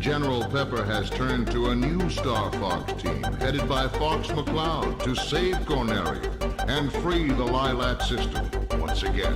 General Pepper has turned to a new Star Fox team, headed by Fox McCloud, to save Corneria and free the Lilat system once again.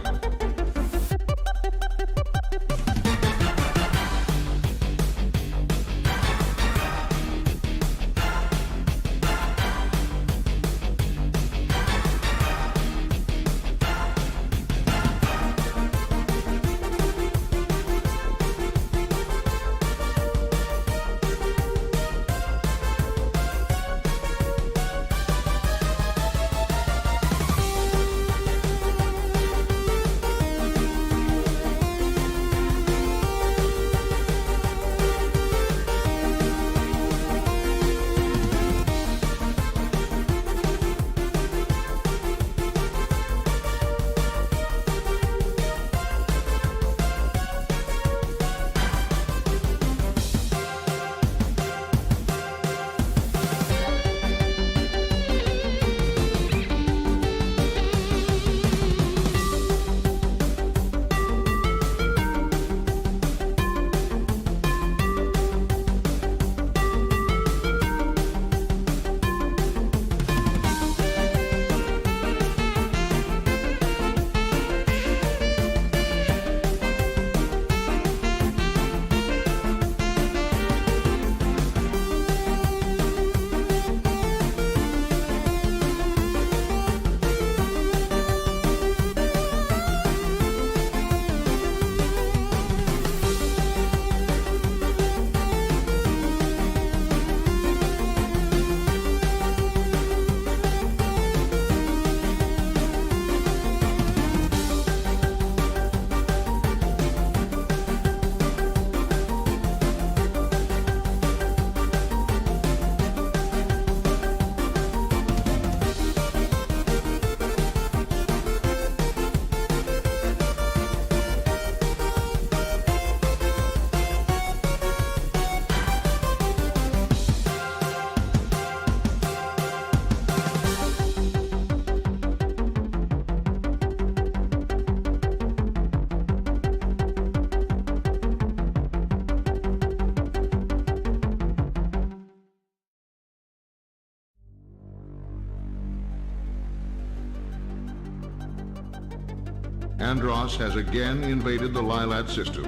Andros has again invaded the Lilat system.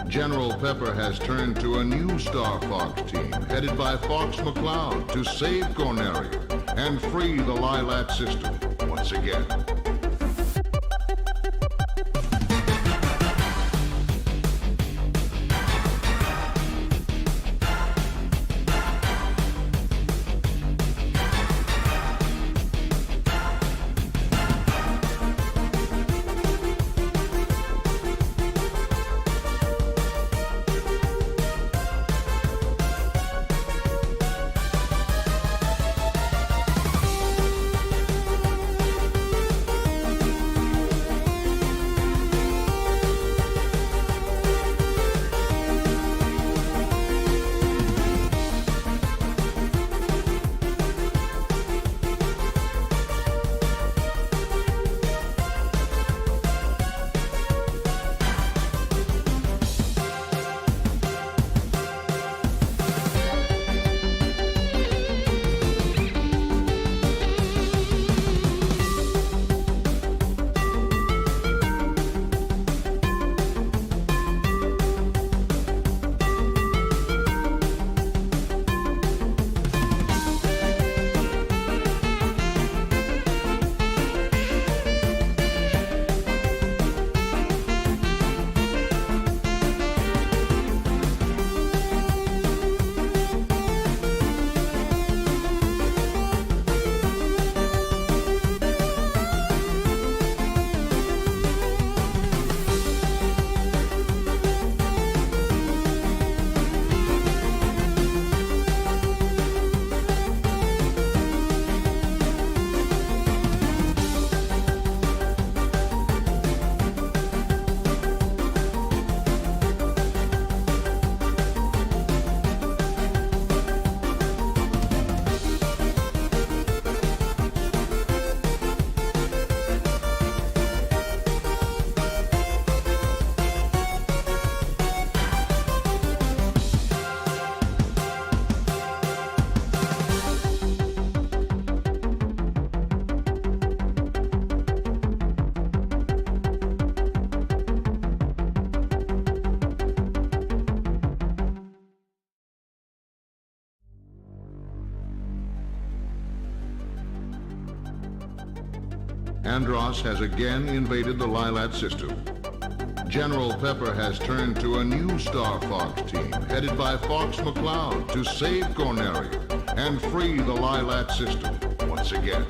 General Pepper has turned to a new Star Fox team, headed by Fox McCloud, to save Corneria and free the Lilat system once again. Andros has again invaded the Lilat system. General Pepper has turned to a new Star Fox team, headed by Fox McCloud, to save Corneria and free the Lilat system once again.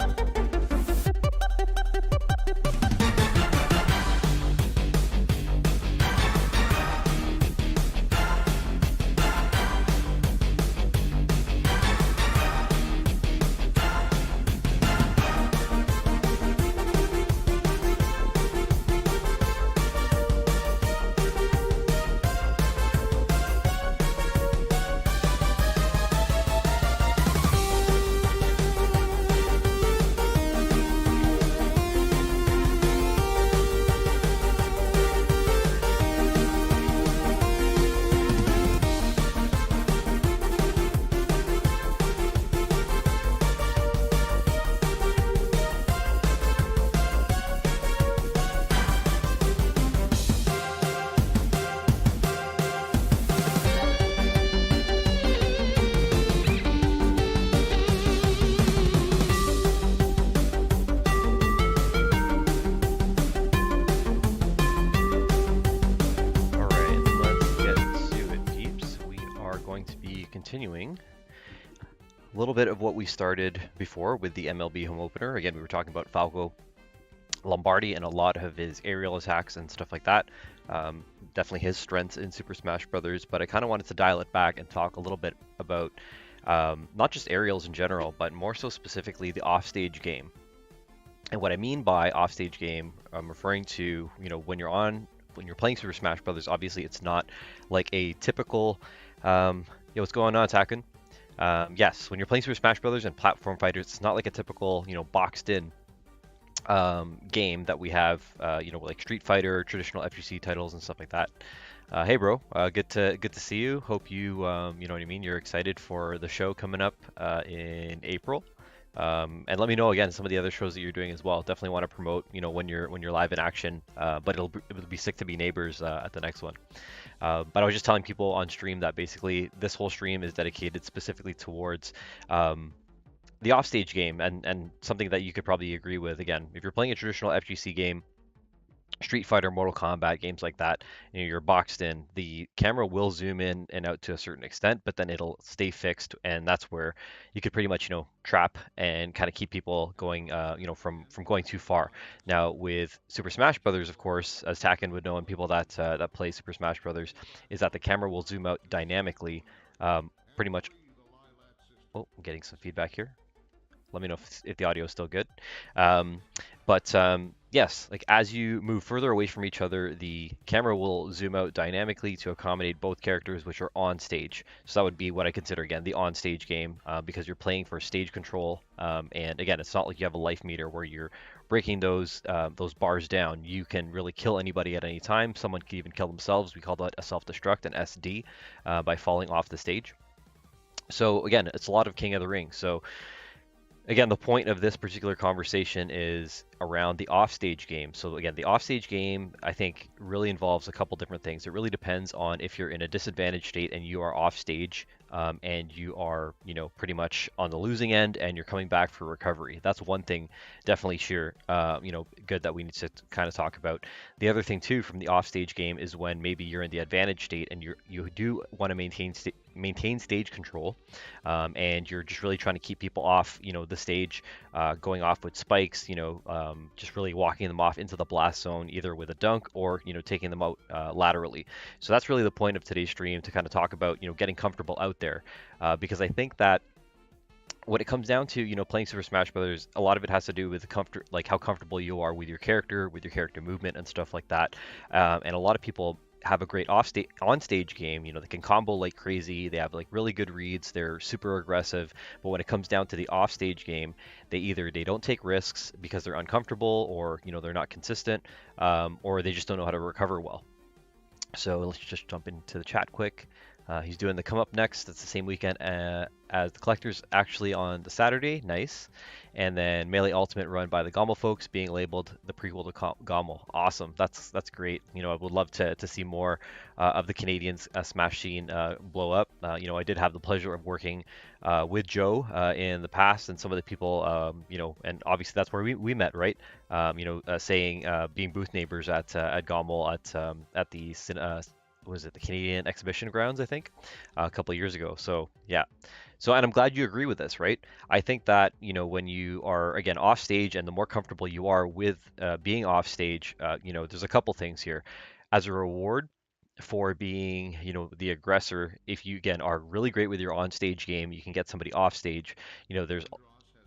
Continuing a little bit of what we started before with the MLB home opener. Again, we were talking about Falco Lombardi and a lot of his aerial attacks and stuff like that. Definitely his strengths in Super Smash Brothers, but I kind of wanted to dial it back and talk a little bit about not just aerials in general, but more so specifically the offstage game. And what I mean by offstage game, I'm referring to, when you're playing Super Smash Brothers, obviously it's not like a typical what's going on, Takken? Yes, when you're playing Super Smash Brothers and platform fighters, it's not like a typical, boxed in game that we have, like Street Fighter, traditional FGC titles and stuff like that. Hey, bro, good to see you. Hope you, you know what I mean. You're excited for the show coming up in April. And let me know again some of the other shows that you're doing as well. Definitely want to promote, when you're live in action. But it'll be sick to be neighbors at the next one. But I was just telling people on stream that basically this whole stream is dedicated specifically towards the offstage game and something that you could probably agree with. Again, if you're playing a traditional FGC game, Street Fighter, Mortal Kombat, games like that, you're boxed in, the camera will zoom in and out to a certain extent, but then it'll stay fixed, and that's where you could pretty much, trap and kind of keep people going, from going too far. Now, with Super Smash Brothers, of course, as Takken would know, and people that that play Super Smash Brothers, is that the camera will zoom out dynamically, pretty much. Oh, I'm getting some feedback here. Let me know if the audio is still good. Yes, like as you move further away from each other, the camera will zoom out dynamically to accommodate both characters, which are on stage. So that would be what I consider, again, the on-stage game, because you're playing for stage control. And again, it's not like you have a life meter where you're breaking those bars down. You can really kill anybody at any time. Someone can even kill themselves. We call that a self-destruct, an SD, by falling off the stage. So again, it's a lot of King of the Ring. So again, the point of this particular conversation is around the offstage game. So again, the offstage game, I think, really involves a couple different things. It really depends on if you're in a disadvantaged state and you are offstage, and you are, pretty much on the losing end and you're coming back for recovery. That's one thing, definitely sure, good that we need to kind of talk about. The other thing too from the offstage game is when maybe you're in the advantage state and you do want to maintain stage control, and you're just really trying to keep people off, the stage, going off with spikes, just really walking them off into the blast zone, either with a dunk or, taking them out laterally. So that's really the point of today's stream, to kind of talk about, getting comfortable out there, because I think that when it comes down to, playing Super Smash Brothers, a lot of it has to do with the comfort, like how comfortable you are with your character movement and stuff like that. And a lot of people have a great on-stage game. They can combo like crazy. They have like really good reads. They're super aggressive. But when it comes down to the off-stage game, they don't take risks because they're uncomfortable, or they're not consistent, or they just don't know how to recover well. So let's just jump into the chat quick. He's doing the Come Up Next. That's the same weekend as the Collectors, actually on the Saturday. Nice. And then Melee Ultimate run by the Gommel folks, being labeled the prequel to Gommel. Awesome. That's great. I would love to see more of the Canadian Smash scene blow up. I did have the pleasure of working with Joe in the past, and some of the people, and obviously that's where we met, right? Being booth neighbors at Gommel at the was it the Canadian Exhibition Grounds, I think, a couple of years ago. So yeah. So, and I'm glad you agree with this, right? I think that, when you are, again, off stage, and the more comfortable you are with being off stage, there's a couple things here. As a reward for being, the aggressor, if you, again, are really great with your on stage game, you can get somebody off stage.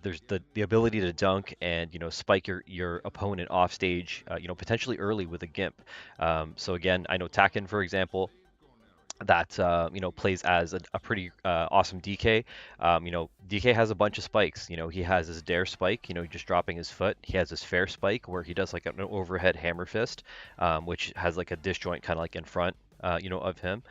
There's the ability to dunk and spike your opponent off stage, potentially early with a gimp. So again, I know Taken, for example, that plays as a pretty awesome DK. DK has a bunch of spikes. He has his dare spike, just dropping his foot. He has his fair spike where he does like an overhead hammer fist, which has like a disjoint kind of like in front. Of him.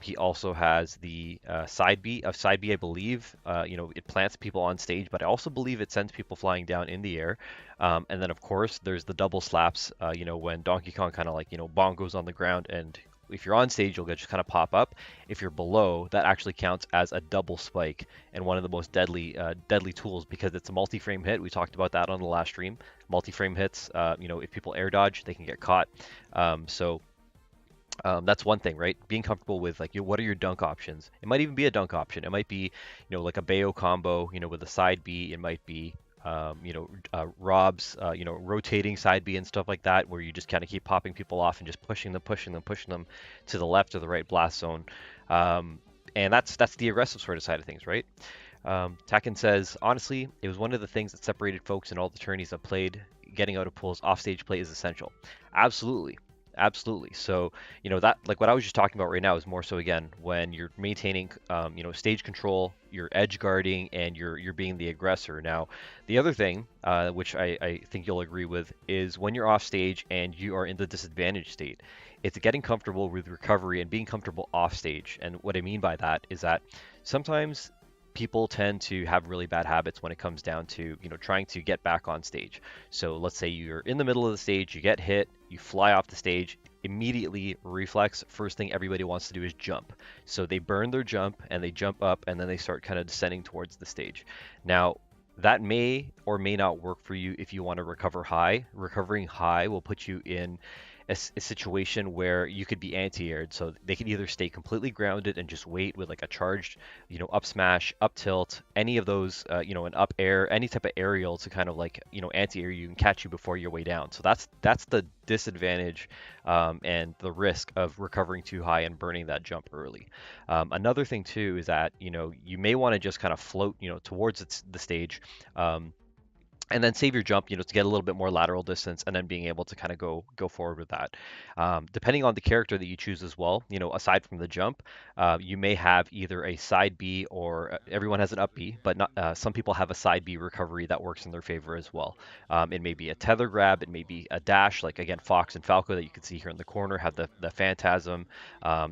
He also has the side B. Side B, I believe, it plants people on stage, but I also believe it sends people flying down in the air. And then, of course, there's the double slaps, when Donkey Kong kind of like, bongos on the ground, and if you're on stage, you'll just kind of pop up. If you're below, that actually counts as a double spike, and one of the most deadly tools, because it's a multi-frame hit. We talked about that on the last stream. Multi-frame hits, if people air dodge, they can get caught. That's one thing, right? Being comfortable with like, what are your dunk options? It might even be a dunk option. It might be, like a Bayo combo, with a side B. It might be, Rob's, rotating side B and stuff like that, where you just kind of keep popping people off and just pushing them to the left or the right blast zone. And that's the aggressive sort of side of things, right? Taken says, honestly, it was one of the things that separated folks in all the tourneys I've played. Getting out of pools, offstage play is essential. Absolutely. Absolutely. So, that, like what I was just talking about right now, is more so, again, when you're maintaining, stage control, you're edge guarding, and you're being the aggressor. Now, the other thing, which I think you'll agree with, is when you're off stage and you are in the disadvantaged state, it's getting comfortable with recovery and being comfortable off stage. And what I mean by that is that sometimes people tend to have really bad habits when it comes down to, trying to get back on stage. So let's say you're in the middle of the stage, you get hit, you fly off the stage, immediately reflex, first thing everybody wants to do is jump. So they burn their jump and they jump up, and then they start kind of descending towards the stage. Now, that may or may not work for you if you want to recover high. Recovering high will put you in a situation where you could be anti-aired. So they can either stay completely grounded and just wait with like a charged, up smash, up tilt, any of those, an up air, any type of aerial to kind of like, anti-air you and catch you before your way down. So that's the disadvantage and the risk of recovering too high and burning that jump early. Another thing too is that, you may want to just kind of float, towards the stage. And then save your jump, to get a little bit more lateral distance, and then being able to kind of go forward with that. Depending on the character that you choose as well, aside from the jump, you may have either a side B, or everyone has an up B, but not some people have a side B recovery that works in their favor as well. It may be a tether grab, it may be a dash, like again Fox and Falco that you can see here in the corner have the Phantasm.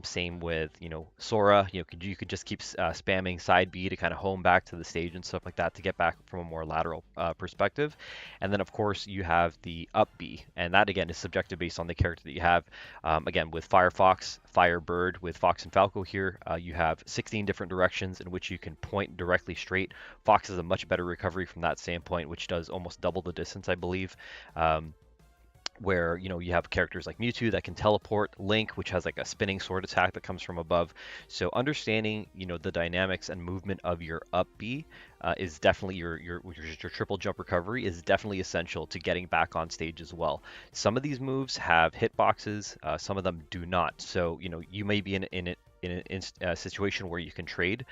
Same with Sora. You could just keep spamming side B to kind of home back to the stage and stuff like that to get back from a more lateral perspective. And then, of course, you have the up B, and that again is subjective based on the character that you have. Again, with Firefox, Firebird, with Fox and Falco here, you have 16 different directions in which you can point directly straight. Fox has a much better recovery from that standpoint, which does almost double the distance, I believe. Where you have characters like Mewtwo that can teleport, Link, which has like a spinning sword attack that comes from above. So understanding the dynamics and movement of your up B is definitely your triple jump recovery is definitely essential to getting back on stage as well. Some of these moves have hitboxes, some of them do not. So you may be in a situation where you can trade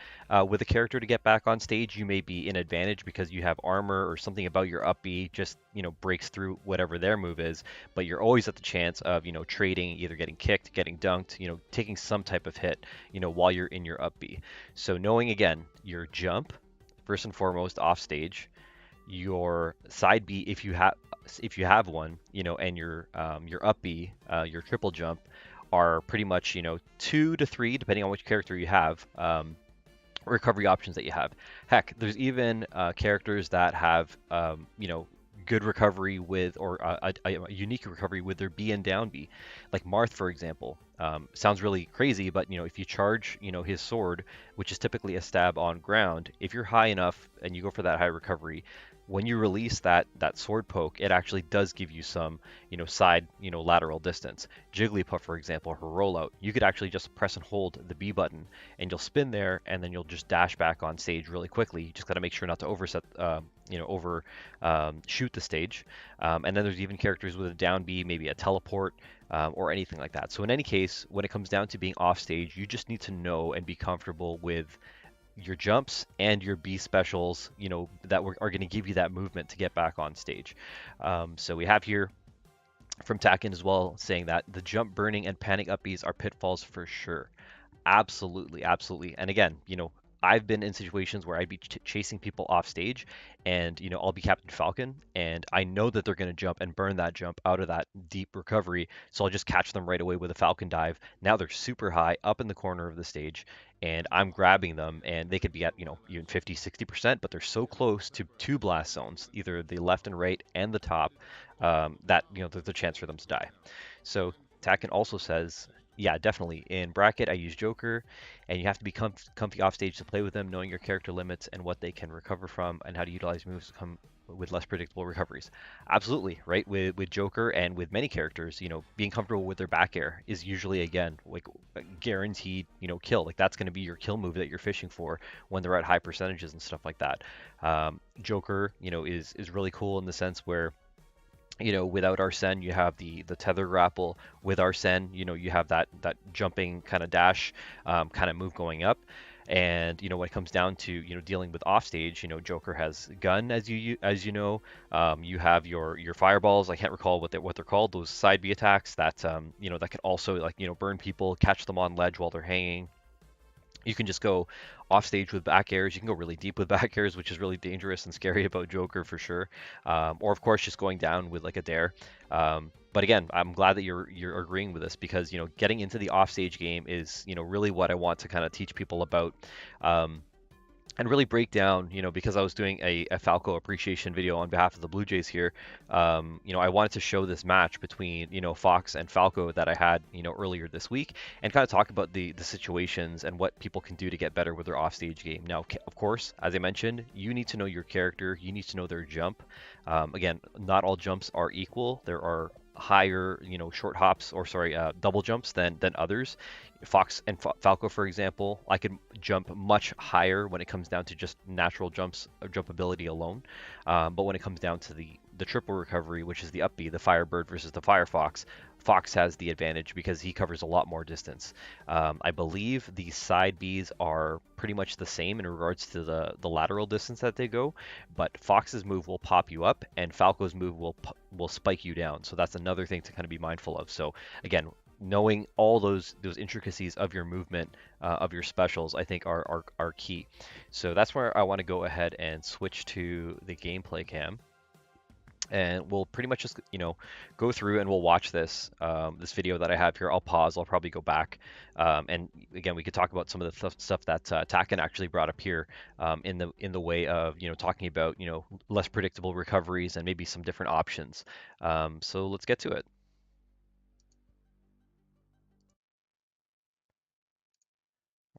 with a character to get back on stage. You may be in advantage because you have armor or something about your up B just breaks through whatever their move is, but you're always at the chance of trading, either getting kicked, getting dunked, taking some type of hit while you're in your up B. So knowing again your jump first and foremost off stage, your side B if you have one, and your up B, your triple jump, are pretty much, 2 to 3, depending on which character you have, recovery options that you have. Heck, there's even characters that have, good recovery with, or a unique recovery with their B and down B. Like Marth, for example. Sounds really crazy, but if you charge, his sword, which is typically a stab on ground, if you're high enough and you go for that high recovery, when you release that sword poke, it actually does give you some, side, lateral distance. Jigglypuff, for example, her rollout, you could actually just press and hold the B button, and you'll spin there, and then you'll just dash back on stage really quickly. You just got to make sure not to shoot the stage. And then there's even characters with a down B, maybe a teleport, or anything like that. So in any case, when it comes down to being off stage, you just need to know and be comfortable with your jumps and your B specials, that are going to give you that movement to get back on stage. So we have here from Tacken as well saying that the jump burning and panic up Bs are pitfalls for sure. Absolutely, absolutely. And again, I've been in situations where I'd be chasing people off stage, and I'll be Captain Falcon, and I know that they're going to jump and burn that jump out of that deep recovery, so I'll just catch them right away with a Falcon dive. Now they're super high up in the corner of the stage, and I'm grabbing them, and they could be at even 50, 60%, but they're so close to two blast zones, either the left and right and the top, that there's a chance for them to die. So Tacken also says, yeah, definitely. In bracket, I use Joker, and you have to be comfy off stage to play with them, knowing your character limits and what they can recover from, and how to utilize moves come with less predictable recoveries. Absolutely, right? With Joker and with many characters, being comfortable with their back air is usually, again, like a guaranteed, kill. Like that's going to be your kill move that you're fishing for when they're at high percentages and stuff like that. Joker, is really cool in the sense where, without Arsene, you have the tether grapple. With Arsene, you have that jumping kind of dash kind of move going up. And when it comes down to dealing with offstage, Joker has gun, as you know. You have your fireballs. I can't recall what they're called. Those side B attacks that that can also burn people, catch them on ledge while they're hanging. You can just go off stage with back airs. You can go really deep with back airs, which is really dangerous and scary about Joker for sure. Or of course, just going down with like a dare. But again, I'm glad that you're agreeing with this, because getting into the offstage game is really what I want to kind of teach people about. And really break down, because I was doing a Falco appreciation video on behalf of the Blue Jays here. I wanted to show this match between, Fox and Falco that I had, earlier this week, and kind of talk about the situations and what people can do to get better with their offstage game. Now, of course, as I mentioned, you need to know your character. You need to know their jump. Again, not all jumps are equal. There are higher, short hops, or sorry, double jumps than others. Fox and Falco, for example, I could jump much higher when it comes down to just natural jumps, jump ability alone. But when it comes down to the triple recovery, which is the up B, the Firebird versus the Firefox, Fox has the advantage because he covers a lot more distance. I believe the side Bs are pretty much the same in regards to the lateral distance that they go, but Fox's move will pop you up, and Falco's move will spike you down. So that's another thing to kind of be mindful of. So again, knowing all those intricacies of your movement, of your specials, I think are key. So that's where I want to go ahead and switch to the gameplay cam. And we'll pretty much just, go through and we'll watch this video that I have here. I'll pause. I'll probably go back. And again, we could talk about some of the stuff that Tacken actually brought up here, in the way of, talking about, less predictable recoveries and maybe some different options. So let's get to it.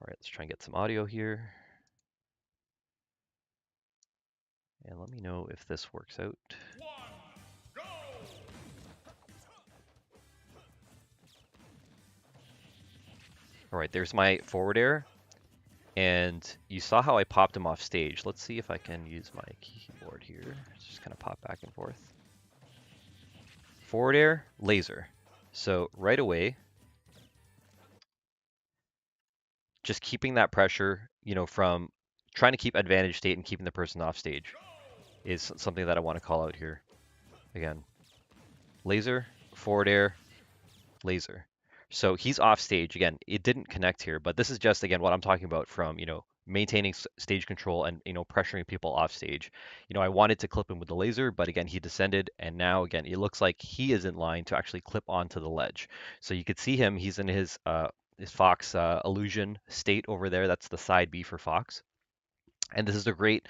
All right, let's try and get some audio here. And let me know if this works out. All right, there's my forward air. And you saw how I popped him off stage. Let's see if I can use my keyboard here. Just kind of pop back and forth. Forward air, laser. So right away, just keeping that pressure, from trying to keep advantage state and keeping the person off stage is something that I want to call out here. Again, laser, forward air, laser. So he's off stage. Again, it didn't connect here, but this is just, again, what I'm talking about from, maintaining stage control and pressuring people off stage. I wanted to clip him with the laser, but again he descended, and now again it looks like he is in line to actually clip onto the ledge. So you could see him. He's in his Fox illusion state over there. That's the side B for Fox. And this is a great,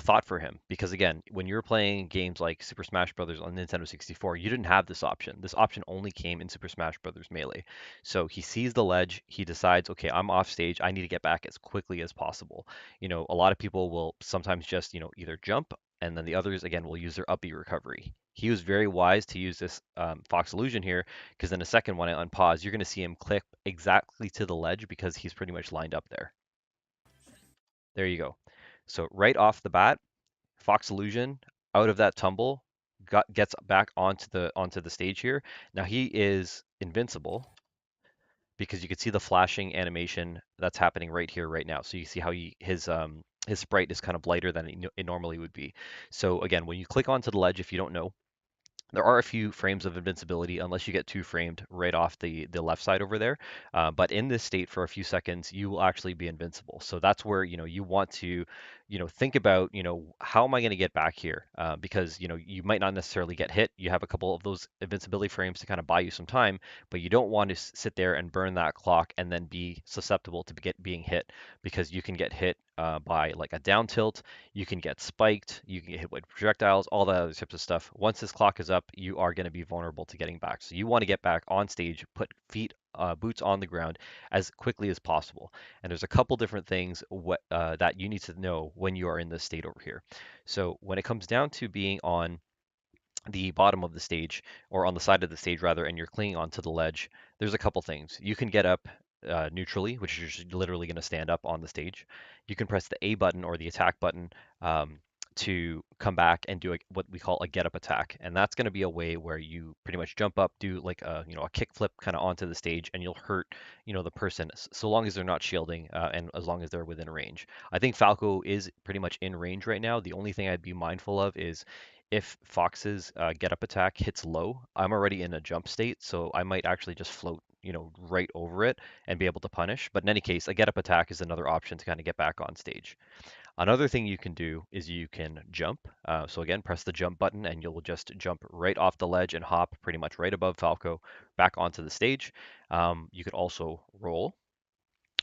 thought for him because again, when you're playing games like Super Smash Brothers on Nintendo 64, you didn't have this option. This option only came in Super Smash Brothers Melee. So he sees the ledge, he decides, okay, I'm off stage, I need to get back as quickly as possible. A lot of people will sometimes just, either jump, and then the others again will use their up B recovery. He was very wise to use this Fox Illusion here because in a second when I unpause, you're going to see him click exactly to the ledge because he's pretty much lined up there. There you go. So right off the bat, Fox Illusion out of that tumble gets back onto the stage here. Now he is invincible because you can see the flashing animation that's happening right here right now. So you see how his sprite is kind of lighter than it normally would be. So again, when you click onto the ledge, if you don't know, there are a few frames of invincibility unless you get two framed right off the left side over there. But in this state for a few seconds, you will actually be invincible. So that's where you want to think about how am I going to get back here? Because you might not necessarily get hit. You have a couple of those invincibility frames to kind of buy you some time, but you don't want to sit there and burn that clock and then be susceptible to being hit because you can get hit by like a down tilt, you can get spiked, you can get hit with projectiles, all that other types of stuff. Once this clock is up, you are going to be vulnerable to getting back. So you want to get back on stage, put boots on the ground as quickly as possible. And there's a couple different things that you need to know when you are in this state over here. So when it comes down to being on the bottom of the stage, or on the side of the stage rather, and you're clinging onto the ledge, there's a couple things. You can get up neutrally, which is just literally going to stand up on the stage. You can press the A button or the attack button to come back and do what we call a get up attack, and that's going to be a way where you pretty much jump up, do like a kick flip kind of onto the stage, and you'll hurt the person so long as they're not shielding and as long as they're within range. I think Falco is pretty much in range right now. The only thing I'd be mindful of is if Fox's get up attack hits low, I'm already in a jump state, so I might actually just float, right over it and be able to punish. But in any case, a get up attack is another option to kind of get back on stage. Another thing you can do is you can jump. So again, press the jump button and you'll just jump right off the ledge and hop pretty much right above Falco back onto the stage. You could also roll,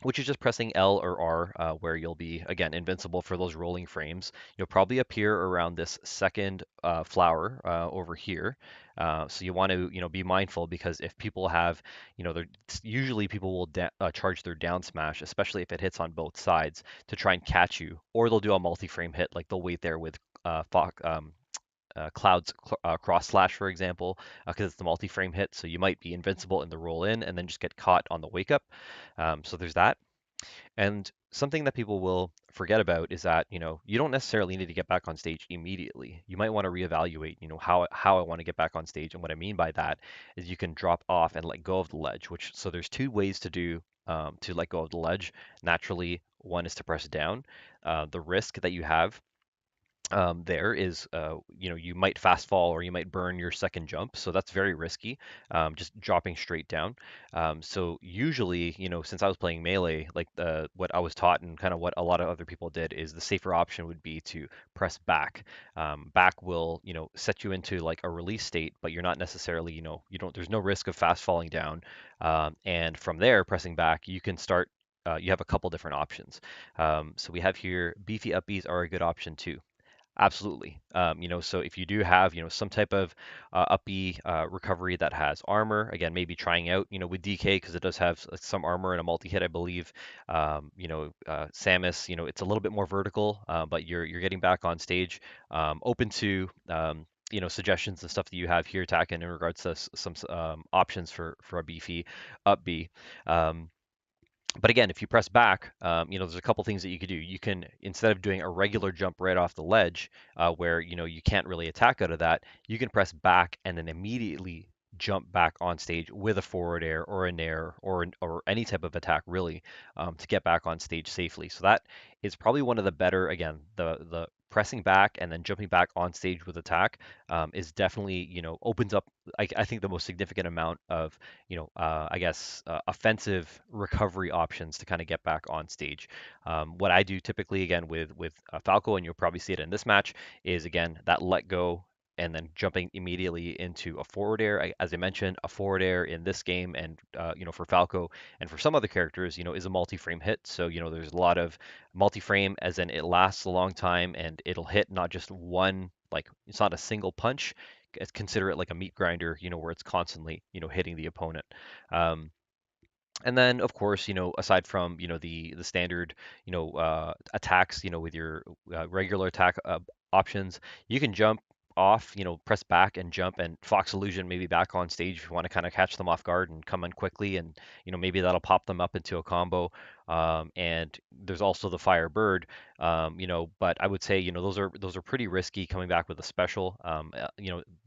which is just pressing L or R, where you'll be, again, invincible for those rolling frames. You'll probably appear around this second flower over here. So you want to, be mindful because if people have, usually people will charge their down smash, especially if it hits on both sides, to try and catch you, or they'll do a multi-frame hit, like they'll wait there with Cloud's cross slash, for example, because it's the multi-frame hit. So you might be invincible in the roll in and then just get caught on the wake up. So there's that. And something that people will forget about is that, you don't necessarily need to get back on stage immediately. You might want to reevaluate, how I want to get back on stage. And what I mean by that is you can drop off and let go of the ledge, so there's two ways to let go of the ledge. Naturally, one is to press down. The risk that you have there is, you might fast fall or you might burn your second jump. So that's very risky, just dropping straight down. So usually, since I was playing Melee, like what I was taught and kind of what a lot of other people did is the safer option would be to press back. Back will, set you into like a release state, but you're not necessarily, there's no risk of fast falling down. And from there, pressing back, you can start. You have a couple different options. So we have here beefy upbees are a good option too. Absolutely. So if you do have, some type of up B recovery that has armor, again, maybe trying out, with DK because it does have some armor and a multi-hit, I believe. Samus, it's a little bit more vertical, but you're getting back on stage. Open to, suggestions and stuff that you have here, Tacken, in regards to some options for a beefy up B. But again, if you press back, there's a couple things that you could do. You can, instead of doing a regular jump right off the ledge, where you can't really attack out of that, you can press back and then immediately jump back on stage with a forward air or a nair or any type of attack really, to get back on stage safely. So that is probably one of the better, again, the pressing back and then jumping back on stage with attack is definitely, opens up, I think, the most significant amount of, I guess, offensive recovery options to kind of get back on stage. What I do typically, again, with Falco, and you'll probably see it in this match, is again that let go and then jumping immediately into a forward air. As I mentioned, a forward air in this game, and for Falco and for some other characters, is a multi-frame hit. So there's a lot of multi-frame, as in it lasts a long time and it'll hit not just one, like it's not a single punch. Consider it like a meat grinder, where it's constantly, hitting the opponent. Um, and then, of course, aside from, the standard, attacks, with your regular attack options, you can jump off, press back and jump, and Fox Illusion maybe back on stage if you want to kind of catch them off guard and come in quickly, and maybe that'll pop them up into a combo. And there's also the Fire Bird, but I would say, those are pretty risky coming back with a special.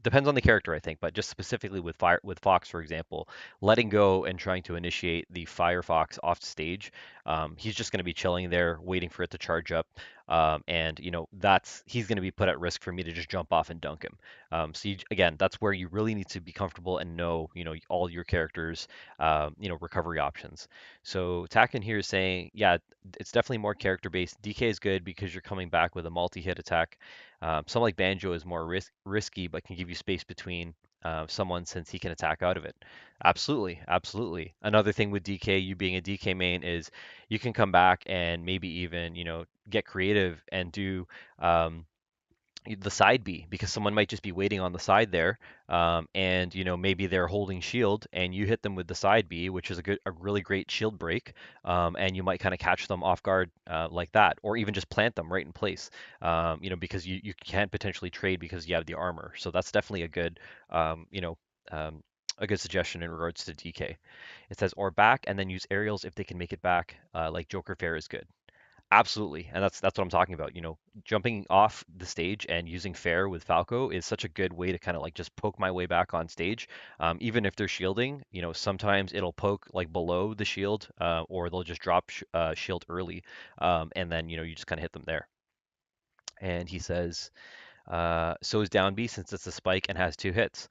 Depends on the character, I think, but just specifically with Fox, for example, letting go and trying to initiate the Firefox off stage, he's just going to be chilling there, waiting for it to charge up. And that's he's going to be put at risk for me to just jump off and dunk him. Again, that's where you really need to be comfortable and know, all your characters, recovery options. So Tacken here is saying, yeah, it's definitely more character based. DK is good because you're coming back with a multi-hit attack. Some like Banjo is more risky, but can give you space between someone since he can attack out of it. Absolutely, absolutely. Another thing with DK, you being a DK main, is you can come back and maybe even, get creative and do um, the side B, because someone might just be waiting on the side there, and maybe they're holding shield and you hit them with the side B, which is a really great shield break, and you might kind of catch them off guard like that, or even just plant them right in place, because you can potentially trade because you have the armor. So that's definitely um, you know, um, a good suggestion in regards to DK. It says or back and then use aerials if they can make it back, like Joker Fair is good. Absolutely, and that's what I'm talking about. Jumping off the stage and using fair with Falco is such a good way to kind of like just poke my way back on stage. Even if they're shielding, sometimes it'll poke like below the shield, or they'll just drop shield early, and then you just kind of hit them there. And he says, so is down B since it's a spike and has two hits.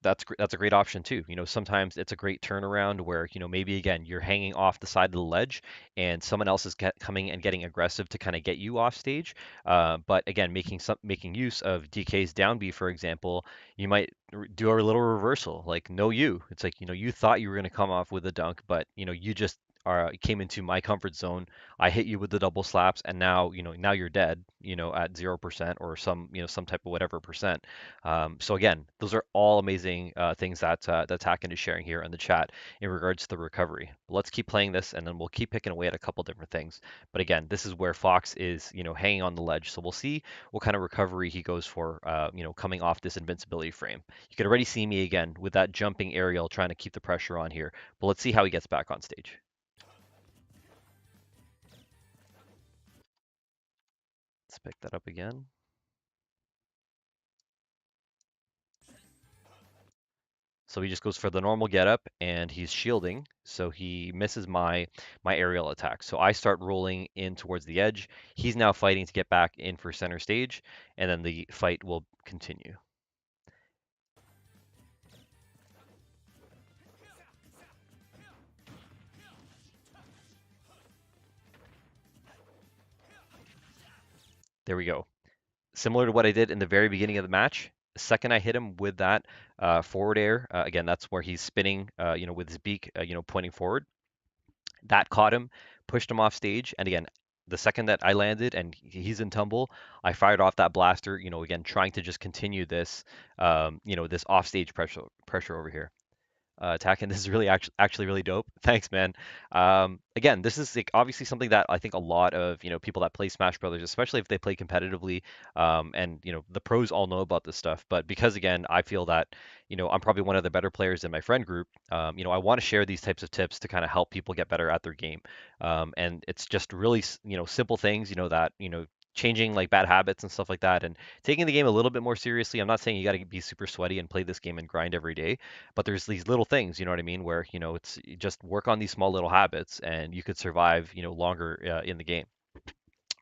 That's a great option too. Sometimes it's a great turnaround where, maybe again you're hanging off the side of the ledge and someone else is coming and getting aggressive to kind of get you off stage. But again, making use of DK's down B, for example, you might do a little reversal, like no you. It's like, you thought you were going to come off with a dunk, but you just came into my comfort zone. I hit you with the double slaps, and now you're dead. At 0% or some type of whatever percent. So again, those are all amazing things that Tacken is sharing here in the chat in regards to the recovery. Let's keep playing this, and then we'll keep picking away at a couple different things. But again, this is where Fox is, hanging on the ledge. So we'll see what kind of recovery he goes for, coming off this invincibility frame. You can already see me again with that jumping aerial trying to keep the pressure on here. But let's see how he gets back on stage. Let's pick that up again. So he just goes for the normal getup and he's shielding, so he misses my aerial attack. So I start rolling in towards the edge. He's now fighting to get back in for center stage, and then the fight will continue. There we go. Similar to what I did in the very beginning of the match. The second I hit him with that forward air, again, that's where he's spinning, with his beak, pointing forward. That caught him, pushed him off stage, and again, the second that I landed and he's in tumble, I fired off that blaster. Again, trying to just continue this, this offstage pressure over here. Attack, and this is really actually really dope. Thanks, man. Again, this is like obviously something that I think a lot of people that play Smash Brothers, especially if they play competitively, and the pros all know about this stuff. But because again, I feel that I'm probably one of the better players in my friend group. I want to share these types of tips to kind of help people get better at their game. And it's just really simple things that changing like bad habits and stuff like that, and taking the game a little bit more seriously. I'm not saying you got to be super sweaty and play this game and grind every day, but there's these little things, you know what I mean, where it's you just work on these small little habits and you could survive longer in the game,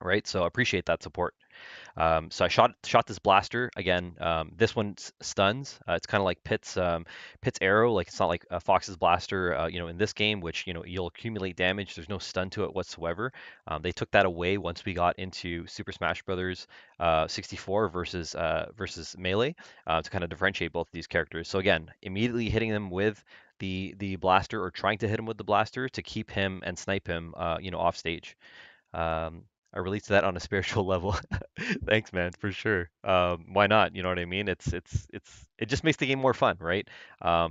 right? So I appreciate that support. So I shot this blaster again. This one stuns. It's kind of like Pit's arrow. Like it's not like Fox's blaster, in this game, which you'll accumulate damage. There's no stun to it whatsoever. They took that away once we got into Super Smash Brothers 64 versus Melee to kind of differentiate both of these characters. So again, immediately hitting them with the blaster or trying to hit him with the blaster to keep him and snipe him, off stage. Um, I relate to that on a spiritual level. Thanks, man, for sure. Why not? You know what I mean? It just makes the game more fun, right?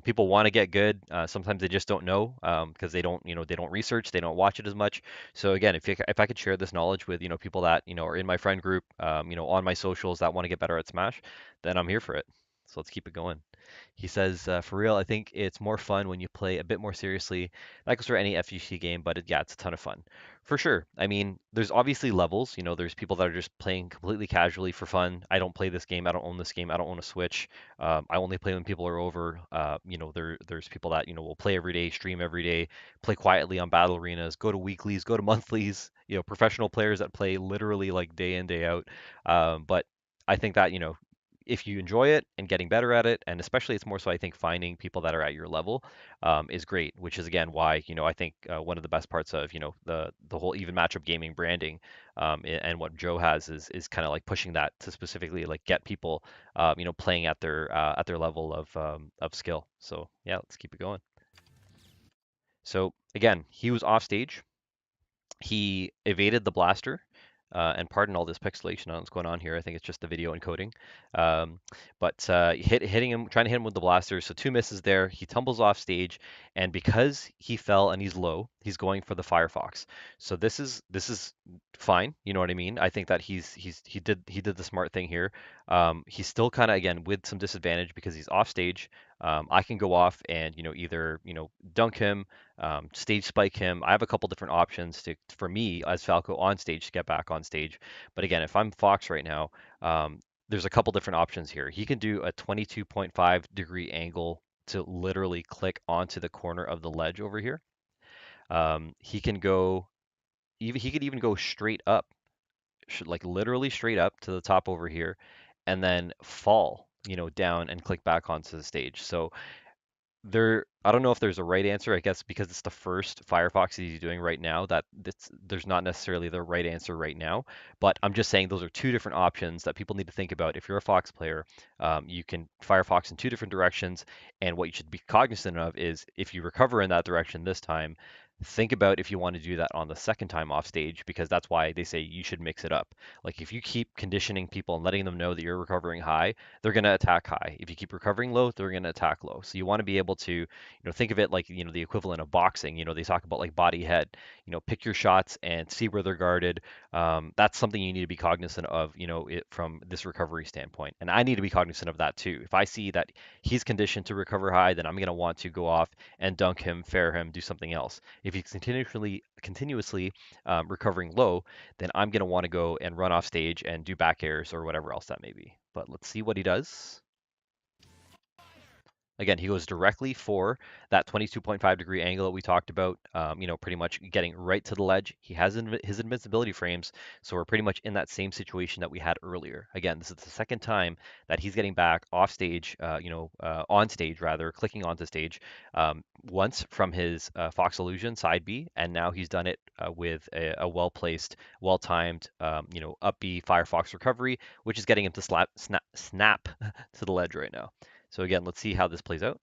People want to get good. Sometimes they just don't know because they don't research, they don't watch it as much. So again, if I could share this knowledge with people that are in my friend group, on my socials that want to get better at Smash, then I'm here for it. So let's keep it going. He says, for real, I think it's more fun when you play a bit more seriously. That goes for any FGC game, but yeah, it's a ton of fun. For sure. I mean, there's obviously levels. There's people that are just playing completely casually for fun. I don't play this game. I don't own this game. I don't own a Switch. I only play when people are over. There's people that, will play every day, stream every day, play quietly on battle arenas, go to weeklies, go to monthlies, professional players that play literally like day in, day out. But I think that, if you enjoy it and getting better at it, and especially it's more so I think finding people that are at your level is great, which is again why I think one of the best parts of the whole even matchup gaming branding and what Joe has is kind of like pushing that to specifically like get people playing at their level of skill. So yeah, let's keep it going. So again, he was off stage. He evaded the blaster. And pardon all this pixelation on what's going on here. I think it's just the video encoding. But hitting him, trying to hit him with the blaster. So two misses there. He tumbles off stage, and because he fell and he's low, he's going for the Firefox. So this is fine. You know what I mean? I think that he did the smart thing here. He's still kind of again with some disadvantage because he's off stage. I can go off and either dunk him, stage spike him. I have a couple different options for me as Falco on stage to get back on stage. But again, if I'm Fox right now, there's a couple different options here. He can do a 22.5-degree angle to literally click onto the corner of the ledge over here. He can go even he could even go straight up, like literally straight up to the top over here, and then fall, down and click back onto the stage. So I don't know if there's a right answer. I guess because it's the first Firefox that he's doing right now, there's not necessarily the right answer right now. But I'm just saying those are two different options that people need to think about. If you're a Fox player, you can Firefox in two different directions, and what you should be cognizant of is if you recover in that direction this time, think about if you want to do that on the second time off stage, because that's why they say you should mix it up. Like if you keep conditioning people and letting them know that you're recovering high, they're going to attack high. If you keep recovering low, they're going to attack low. So you want to be able to, think of it like, the equivalent of boxing. They talk about like body head, pick your shots and see where they're guarded. That's something you need to be cognizant of, from this recovery standpoint. And I need to be cognizant of that too. If I see that he's conditioned to recover high, then I'm going to want to go off and dunk him, fair him, do something else. If he's continuously recovering low, then I'm going to want to go and run off stage and do back airs or whatever else that may be. But let's see what he does. Again, he goes directly for that 22.5-degree angle that we talked about, pretty much getting right to the ledge. He has his invincibility frames, so we're pretty much in that same situation that we had earlier. Again, this is the second time that he's getting back off stage, on stage rather, clicking onto stage, once from his Fox Illusion side B, and now he's done it with a well-placed, well-timed, up B Firefox recovery, which is getting him to snap to the ledge right now. So again, let's see how this plays out.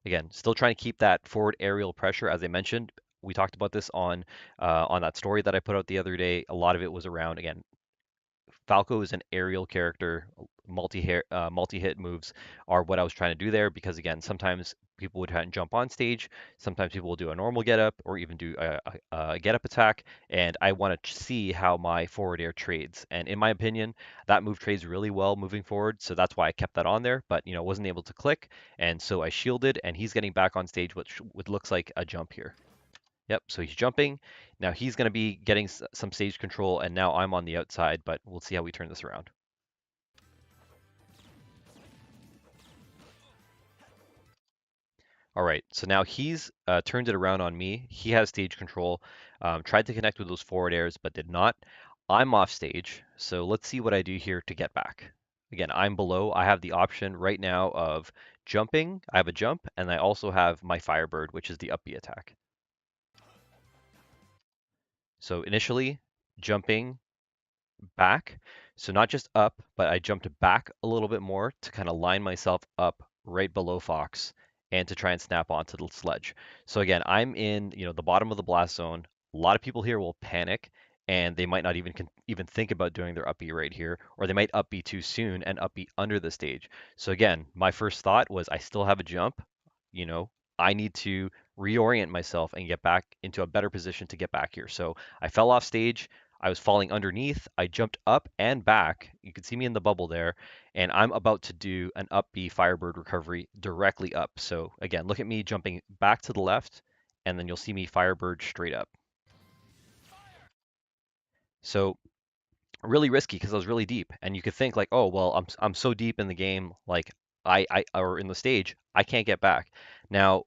Again, still trying to keep that forward aerial pressure. As I mentioned, we talked about this on that story that I put out the other day. A lot of it was around, again, Falco is an aerial character. Multi-hit moves are what I was trying to do there because again, sometimes people would try and jump on stage. Sometimes people will do a normal get up or even do a get up attack. And I want to see how my forward air trades. And in my opinion, that move trades really well moving forward. So that's why I kept that on there, but wasn't able to click. And so I shielded and he's getting back on stage, which looks like a jump here. Yep, so he's jumping. Now he's going to be getting some stage control, and now I'm on the outside, but we'll see how we turn this around. All right, so now he's turned it around on me. He has stage control, tried to connect with those forward airs, but did not. I'm off stage, so let's see what I do here to get back. Again, I'm below. I have the option right now of jumping. I have a jump, and I also have my Firebird, which is the up B attack. So initially, jumping back. So not just up, but I jumped back a little bit more to kind of line myself up right below Fox and to try and snap onto the sledge. So again, I'm in, the bottom of the blast zone. A lot of people here will panic and they might not even think about doing their up B right here, or they might up B too soon and up B under the stage. So again, my first thought was I still have a jump, you know, I need to reorient myself and get back into a better position to get back here. So I fell off stage. I was falling underneath. I jumped up and back. You can see me in the bubble there. And I'm about to do an up B Firebird recovery directly up. So again, look at me jumping back to the left, and then you'll see me Firebird straight up. So really risky because I was really deep, and you could think like, oh well, I'm so deep in the game, like I or in the stage, I can't get back. Now,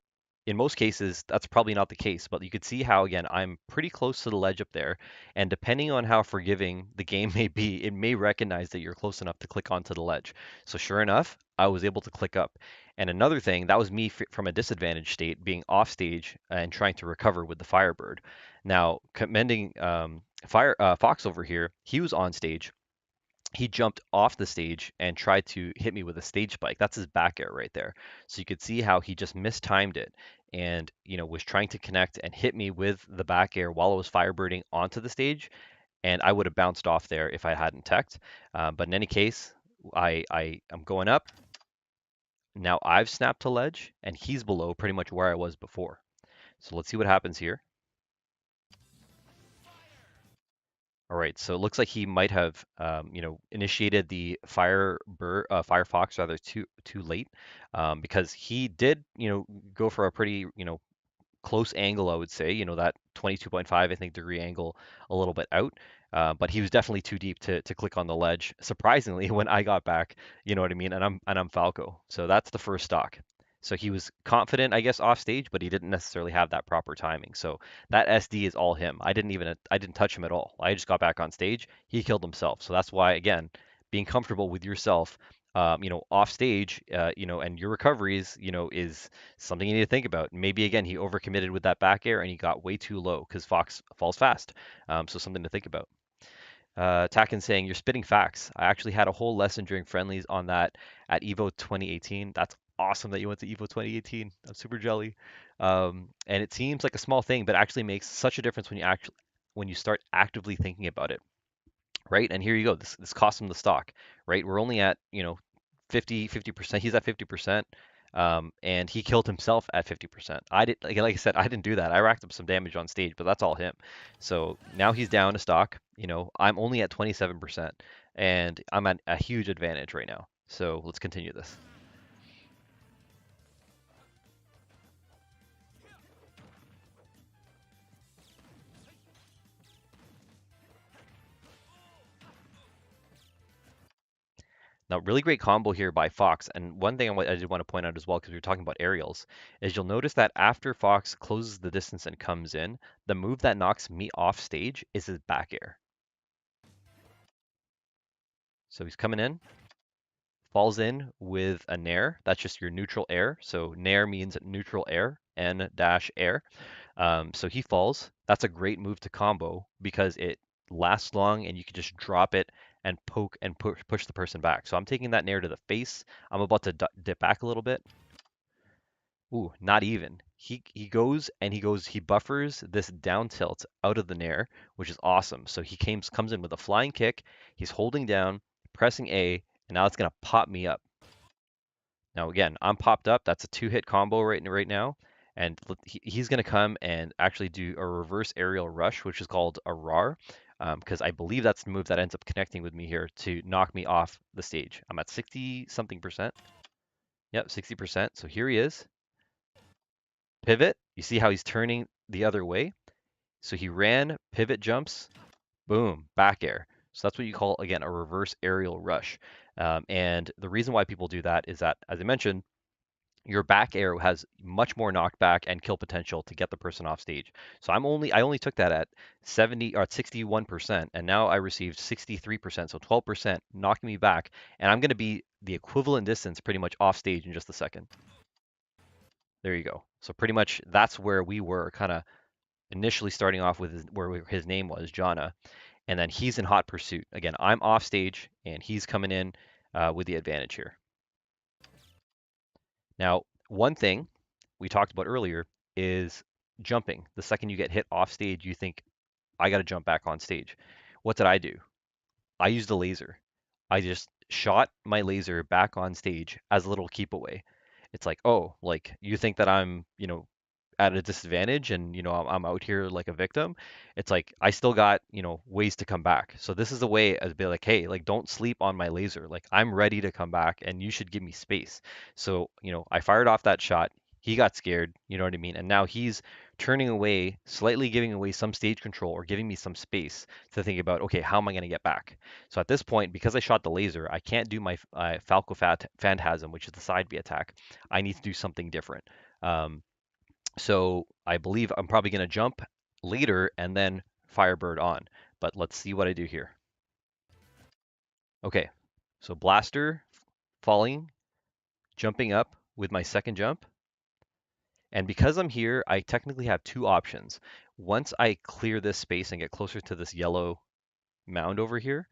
in most cases, that's probably not the case, but you could see how again I'm pretty close to the ledge up there, and depending on how forgiving the game may be, it may recognize that you're close enough to click onto the ledge. So sure enough, I was able to click up. And another thing, that was me from a disadvantaged state, being off stage and trying to recover with the Firebird. Now, commending Fox over here, he was on stage. He jumped off the stage and tried to hit me with a stage spike. That's his back air right there. So you could see how he just mistimed it and was trying to connect and hit me with the back air while I was firebirding onto the stage, and I would have bounced off there if I hadn't teched. But in any case, I am going up. Now I've snapped to ledge, and he's below pretty much where I was before. So let's see what happens here. All right, so it looks like he might have, initiated the Firefox rather too late, because he did, go for a pretty, close angle, I would say, that 22.5, I think, degree angle a little bit out. But he was definitely too deep to click on the ledge. Surprisingly, when I got back, you know what I mean, and I'm Falco. So that's the first stock. So he was confident, I guess, off stage, but he didn't necessarily have that proper timing. So that SD is all him. I didn't touch him at all. I just got back on stage. He killed himself. So that's why, again, being comfortable with yourself, off stage, and your recoveries, is something you need to think about. Maybe again, he overcommitted with that back air and he got way too low because Fox falls fast. So something to think about. Takin saying, you're spitting facts. I actually had a whole lesson during friendlies on that at Evo 2018. That's awesome that you went to Evo 2018. I'm super jelly. And it seems like a small thing, but actually makes such a difference when you start actively thinking about it, right? And here you go. This cost him the stock, right? We're only at 50%. He's at 50%. And he killed himself at 50%. Like I said, I didn't do that. I racked up some damage on stage, but that's all him. So now he's down a stock. I'm only at 27%, and I'm at a huge advantage right now. So let's continue this. Now, really great combo here by Fox. And one thing I did want to point out as well, because we were talking about aerials, is you'll notice that after Fox closes the distance and comes in, the move that knocks me off stage is his back air. So he's coming in, falls in with a nair. That's just your neutral air. So nair means neutral air, N dash air. So he falls. That's a great move to combo because it lasts long and you can just drop it and poke and push the person back. So I'm taking that nair to the face. I'm about to dip back a little bit. Ooh, not even. He buffers this down tilt out of the nair, which is awesome. So he comes in with a flying kick. He's holding down, pressing A, and now it's gonna pop me up. Now again, I'm popped up. That's a two-hit combo right now. And he's going to come and actually do a reverse aerial rush, which is called a RAR, because I believe that's the move that ends up connecting with me here to knock me off the stage. I'm at 60 something percent. Yep, 60%. So here he is. Pivot. You see how he's turning the other way? So he ran, pivot jumps, boom, back air. So that's what you call, again, a reverse aerial rush. And the reason why people do that is that, as I mentioned, your back air has much more knockback and kill potential to get the person off stage. So I only took that at 70 or at 61%, and now I received 63%, so 12% knocking me back, and I'm going to be the equivalent distance pretty much off stage in just a second. There you go. So pretty much that's where we were kind of initially starting off with where his name was, Jana, and then he's in hot pursuit. Again, I'm off stage and he's coming in with the advantage here. Now, one thing we talked about earlier is jumping. The second you get hit off stage, you think, I got to jump back on stage. What did I do? I used a laser. I just shot my laser back on stage as a little keep away. It's like, oh, like you think that I'm, at a disadvantage and, I'm out here like a victim. It's like I still got, ways to come back. So this is a way to be like, hey, like don't sleep on my laser. Like I'm ready to come back and you should give me space. So, I fired off that shot. He got scared, you know what I mean? And now he's turning away, slightly giving away some stage control or giving me some space to think about, okay, how am I going to get back? So at this point, because I shot the laser, I can't do my Falco Phantasm, which is the side B attack. I need to do something different. So I believe I'm probably going to jump later and then Firebird on. But let's see what I do here. Okay, so Blaster, falling, jumping up with my second jump. And because I'm here, I technically have two options. Once I clear this space and get closer to this yellow mound over here,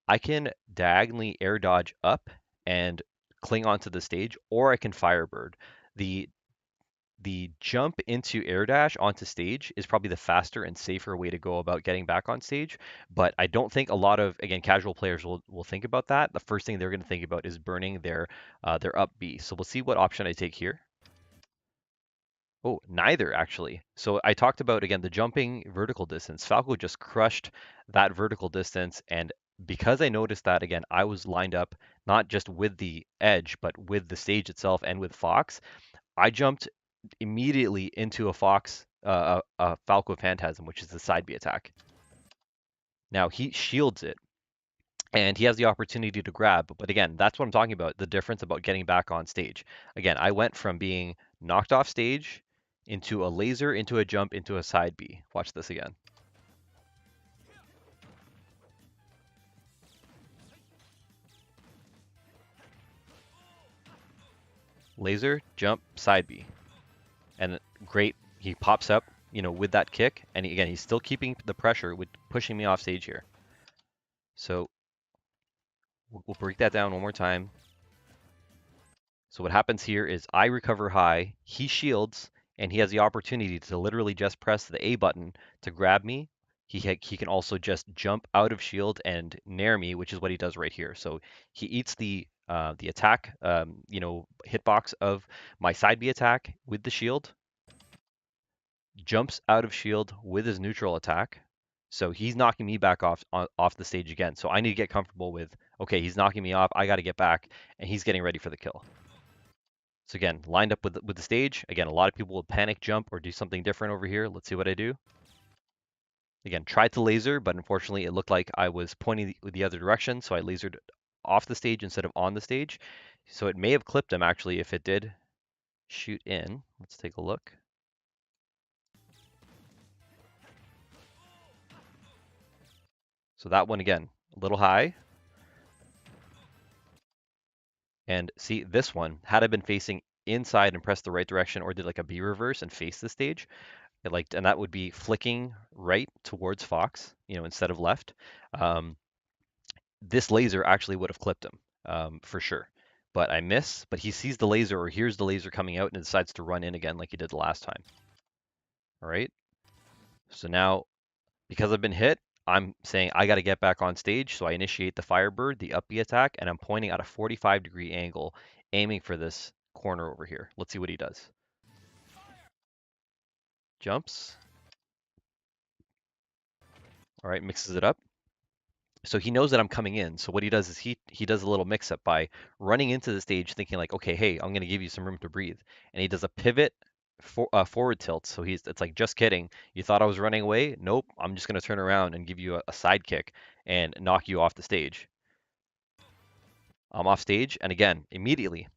I can diagonally air dodge up and cling onto the stage, or I can Firebird. The jump into air dash onto stage is probably the faster and safer way to go about getting back on stage. But I don't think a lot of, again, casual players will think about that. The first thing they're going to think about is burning their up B. So we'll see what option I take here. Oh, neither actually. So I talked about, again, the jumping vertical distance. Falco just crushed that vertical distance. And because I noticed that, again, I was lined up not just with the edge, but with the stage itself and with Fox, I jumped immediately into a Falco Phantasm, which is the side B attack. Now he shields it, and he has the opportunity to grab. But again, that's what I'm talking about, the difference about getting back on stage. Again, I went from being knocked off stage into a laser, into a jump, into a side B. Watch this again. Laser, jump, side B. And great, he pops up, with that kick. And again, he's still keeping the pressure with pushing me off stage here. So we'll break that down one more time. So what happens here is I recover high, he shields, and he has the opportunity to literally just press the A button to grab me. He can also just jump out of shield and nair me, which is what he does right here. So he eats the attack, hitbox of my side B attack with the shield, jumps out of shield with his neutral attack. So he's knocking me back off the stage again. So I need to get comfortable with, okay, he's knocking me off, I got to get back, and he's getting ready for the kill. So again, lined up with the stage. Again, a lot of people will panic jump or do something different over here. Let's see what I do. Again, tried to laser, but unfortunately it looked like I was pointing the other direction, so I lasered off the stage instead of on the stage. So it may have clipped him actually if it did shoot in. Let's take a look. So that one again, a little high. And see this one, had I been facing inside and pressed the right direction or did like a B reverse and face the stage, and that would be flicking right towards Fox, instead of left. This laser actually would have clipped him, for sure. But I miss, but he sees the laser or hears the laser coming out and decides to run in again like he did the last time. All right. So now, because I've been hit, I'm saying I got to get back on stage. So I initiate the Firebird, the up B attack, and I'm pointing at a 45-degree angle, aiming for this corner over here. Let's see what he does. Jumps. All right, mixes it up. So he knows that I'm coming in. So what he does is he does a little mix up by running into the stage thinking like, okay, hey, I'm going to give you some room to breathe. And he does a pivot forward tilt. So it's like, just kidding. You thought I was running away? Nope. I'm just going to turn around and give you a side kick and knock you off the stage. I'm off stage. And again, immediately,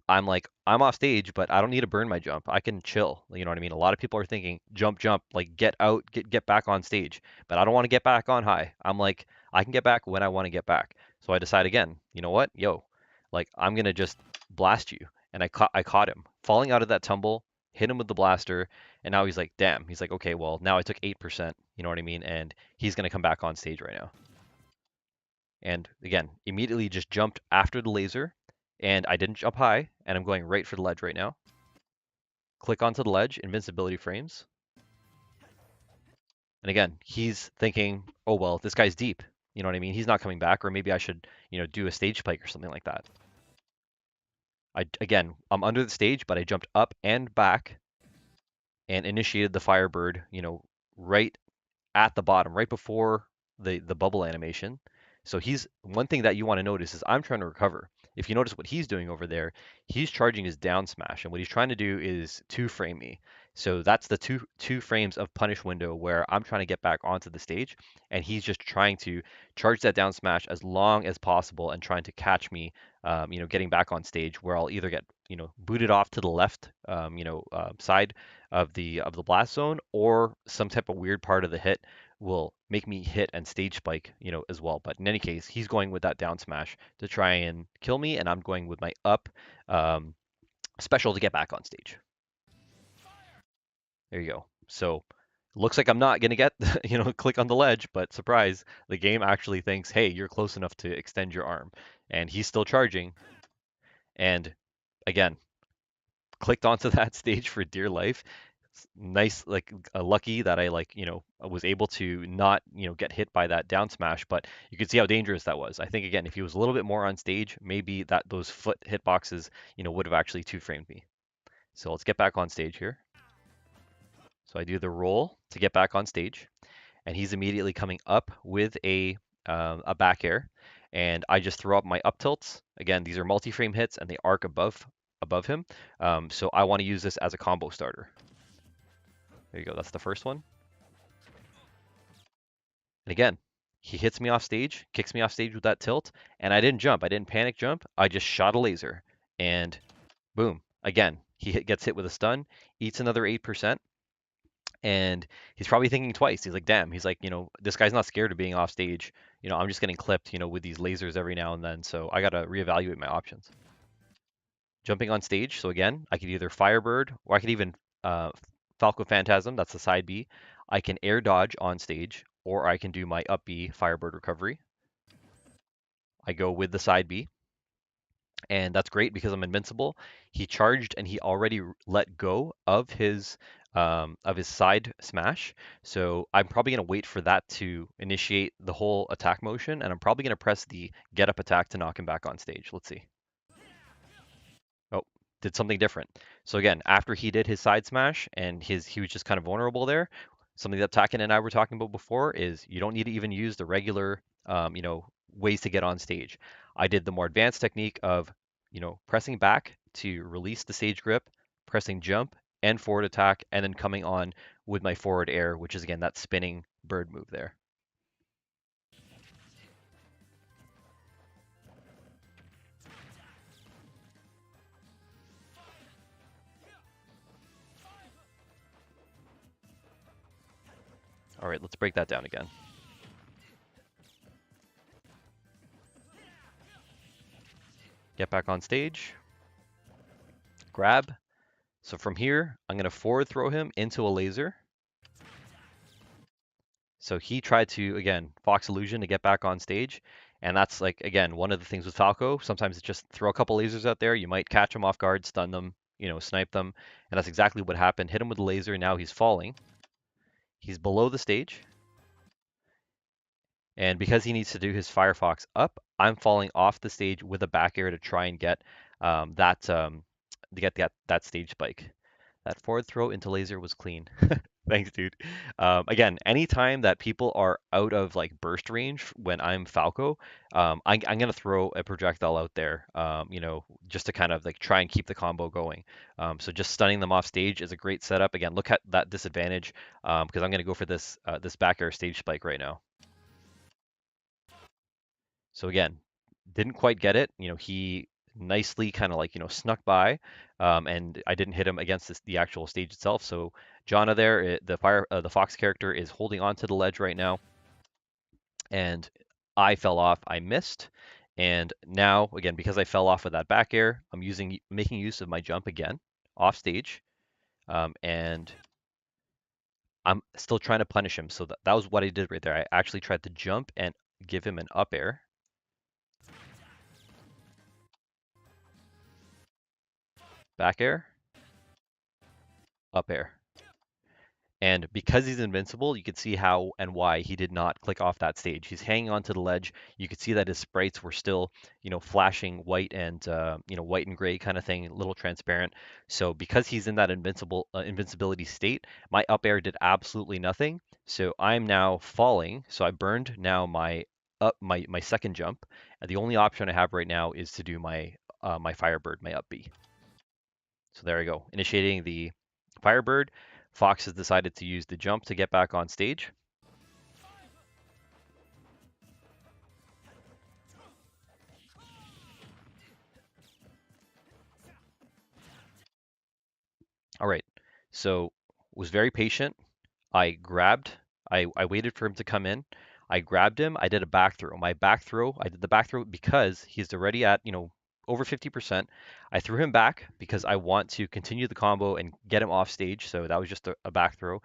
I'm like, I'm off stage, but I don't need to burn my jump. I can chill. You know what I mean? A lot of people are thinking, jump, jump, like get out, get back on stage. But I don't want to get back on high. I'm like, I can get back when I want to get back. So I decide again, you know what? Yo, like I'm gonna just blast you. And I caught him falling out of that tumble, hit him with the blaster, and now he's like, damn. He's like, okay, well now I took 8%. You know what I mean? And he's gonna come back on stage right now. And again, immediately just jumped after the laser, and I didn't jump high, and I'm going right for the ledge right now. Click onto the ledge, invincibility frames. And again, he's thinking, oh, well, this guy's deep. You know what I mean? He's not coming back, or maybe I should, do a stage spike or something like that. Again, I'm under the stage, but I jumped up and back and initiated the Firebird, right at the bottom, right before the bubble animation. So he's one thing that you want to notice is I'm trying to recover. If you notice what he's doing over there, he's charging his down smash, and what he's trying to do is two frame me. So that's the two frames of punish window where I'm trying to get back onto the stage, and he's just trying to charge that down smash as long as possible and trying to catch me, getting back on stage where I'll either get booted off to the left, side of the blast zone, or some type of weird part of the hit will make me hit and stage spike, as well. But in any case, he's going with that down smash to try and kill me, and I'm going with my up um, special to get back on stage. There you go. So looks like I'm not gonna get, click on the ledge, but surprise, the game actually thinks, hey, you're close enough to extend your arm, and he's still charging. And again, clicked onto that stage for dear life. Nice, like lucky that I was able to not get hit by that down smash, but you could see how dangerous that was. I think again, if he was a little bit more on stage, maybe that those foot hitboxes would have actually two framed me. So let's get back on stage here. So I do the roll to get back on stage, and he's immediately coming up with a back air, and I just throw up my up tilts. Again, these are multi-frame hits, and they arc above him. So I want to use this as a combo starter. There you go. That's the first one. And again, he hits me off stage, kicks me off stage with that tilt, and I didn't jump. I didn't panic jump. I just shot a laser, and boom. Again, gets hit with a stun, eats another 8%, and he's probably thinking twice. He's like, damn. He's like, this guy's not scared of being off stage. I'm just getting clipped, with these lasers every now and then, so I gotta reevaluate my options. Jumping on stage. So again, I could either Firebird or I could even Falco Phantasm. That's the side B. I can air dodge on stage, or I can do my up B Firebird recovery. I go with the side B, and that's great because I'm invincible. He charged and he already let go of his side smash. So I'm probably gonna wait for that to initiate the whole attack motion, and I'm probably gonna press the get up attack to knock him back on stage. Let's see. Oh, did something different. So again, after he did his side smash and he was just kind of vulnerable there, something that Taken and I were talking about before is you don't need to even use the regular, ways to get on stage. I did the more advanced technique of, pressing back to release the stage grip, pressing jump and forward attack, and then coming on with my forward air, which is again that spinning bird move there. All right, let's break that down again. Get back on stage, grab. So from here, I'm going to forward throw him into a laser. So he tried to, again, Fox Illusion to get back on stage. And that's like, again, one of the things with Falco. Sometimes it's just throw a couple lasers out there. You might catch them off guard, stun them, snipe them. And that's exactly what happened. Hit him with the laser. Now he's falling. He's below the stage. And because he needs to do his Firefox up, I'm falling off the stage with a back air to try and get that stage spike. That forward throw into laser was clean. Thanks, dude. Again, anytime that people are out of like burst range when I'm Falco, I'm gonna throw a projectile out there, just to kind of like try and keep the combo going. So just stunning them off stage is a great setup. Again, look at that disadvantage, because I'm gonna go for this back air stage spike right now. So again, didn't quite get it. He nicely kind of like, snuck by, and I didn't hit him against the actual stage itself. So Janna there, the Fox character is holding onto the ledge right now, and I fell off. I missed, and now again because I fell off with that back air, I'm making use of my jump again off stage, and I'm still trying to punish him. So that was what I did right there. I actually tried to jump and give him an up air. Back air, up air. And because he's invincible, you can see how and why he did not click off that stage. He's hanging onto the ledge. You could see that his sprites were still, flashing white and, white and gray kind of thing, a little transparent. So because he's in that invincibility state, my up air did absolutely nothing. So I'm now falling. So I burned now my second jump. And the only option I have right now is to do my Firebird, my up B. So there we go. Initiating the Firebird. Fox has decided to use the jump to get back on stage. All right. So was very patient. I waited for him to come in. I grabbed him. I did a back throw. I did the back throw because he's already at, over 50%. I threw him back because I want to continue the combo and get him off stage. So that was just a back throw.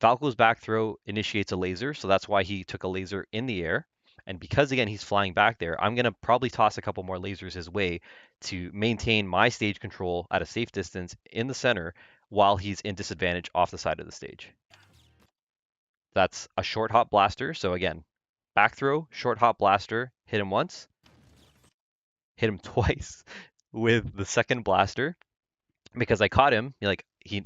Falco's back throw initiates a laser, so that's why he took a laser in the air. And because again he's flying back there, I'm gonna probably toss a couple more lasers his way to maintain my stage control at a safe distance in the center while he's in disadvantage off the side of the stage. That's a short hop blaster. So again, back throw, short hop blaster, hit him once, hit him twice with the second blaster, because I caught him.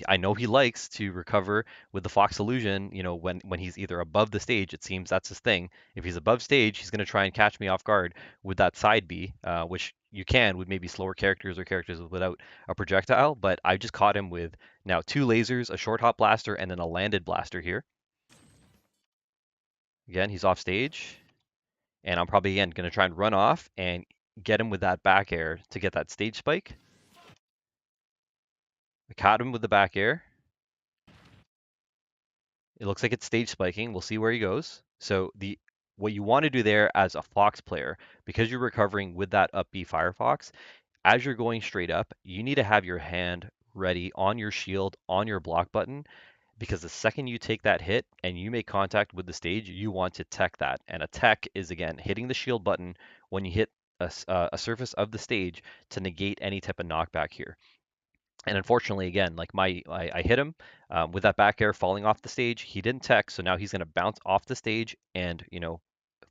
I know he likes to recover with the Fox illusion. When he's either above the stage, it seems that's his thing. If he's above stage, he's going to try and catch me off guard with that side B, which you can with maybe slower characters or characters without a projectile. But I just caught him with now two lasers, a short hop blaster, and then a landed blaster here. Again, he's off stage, and I'm probably again going to try and run off and get him with that back air to get that stage spike. I caught him with the back air. It looks like it's stage spiking. We'll see where he goes. So what you want to do there as a Fox player, because you're recovering with that up B Firefox, as you're going straight up, you need to have your hand ready on your shield, on your block button, because the second you take that hit and you make contact with the stage, you want to tech that. And a tech is, again, hitting the shield button when you hit a surface of the stage to negate any type of knockback here. And unfortunately, again, like I hit him with that back air falling off the stage. He didn't tech, so now he's going to bounce off the stage and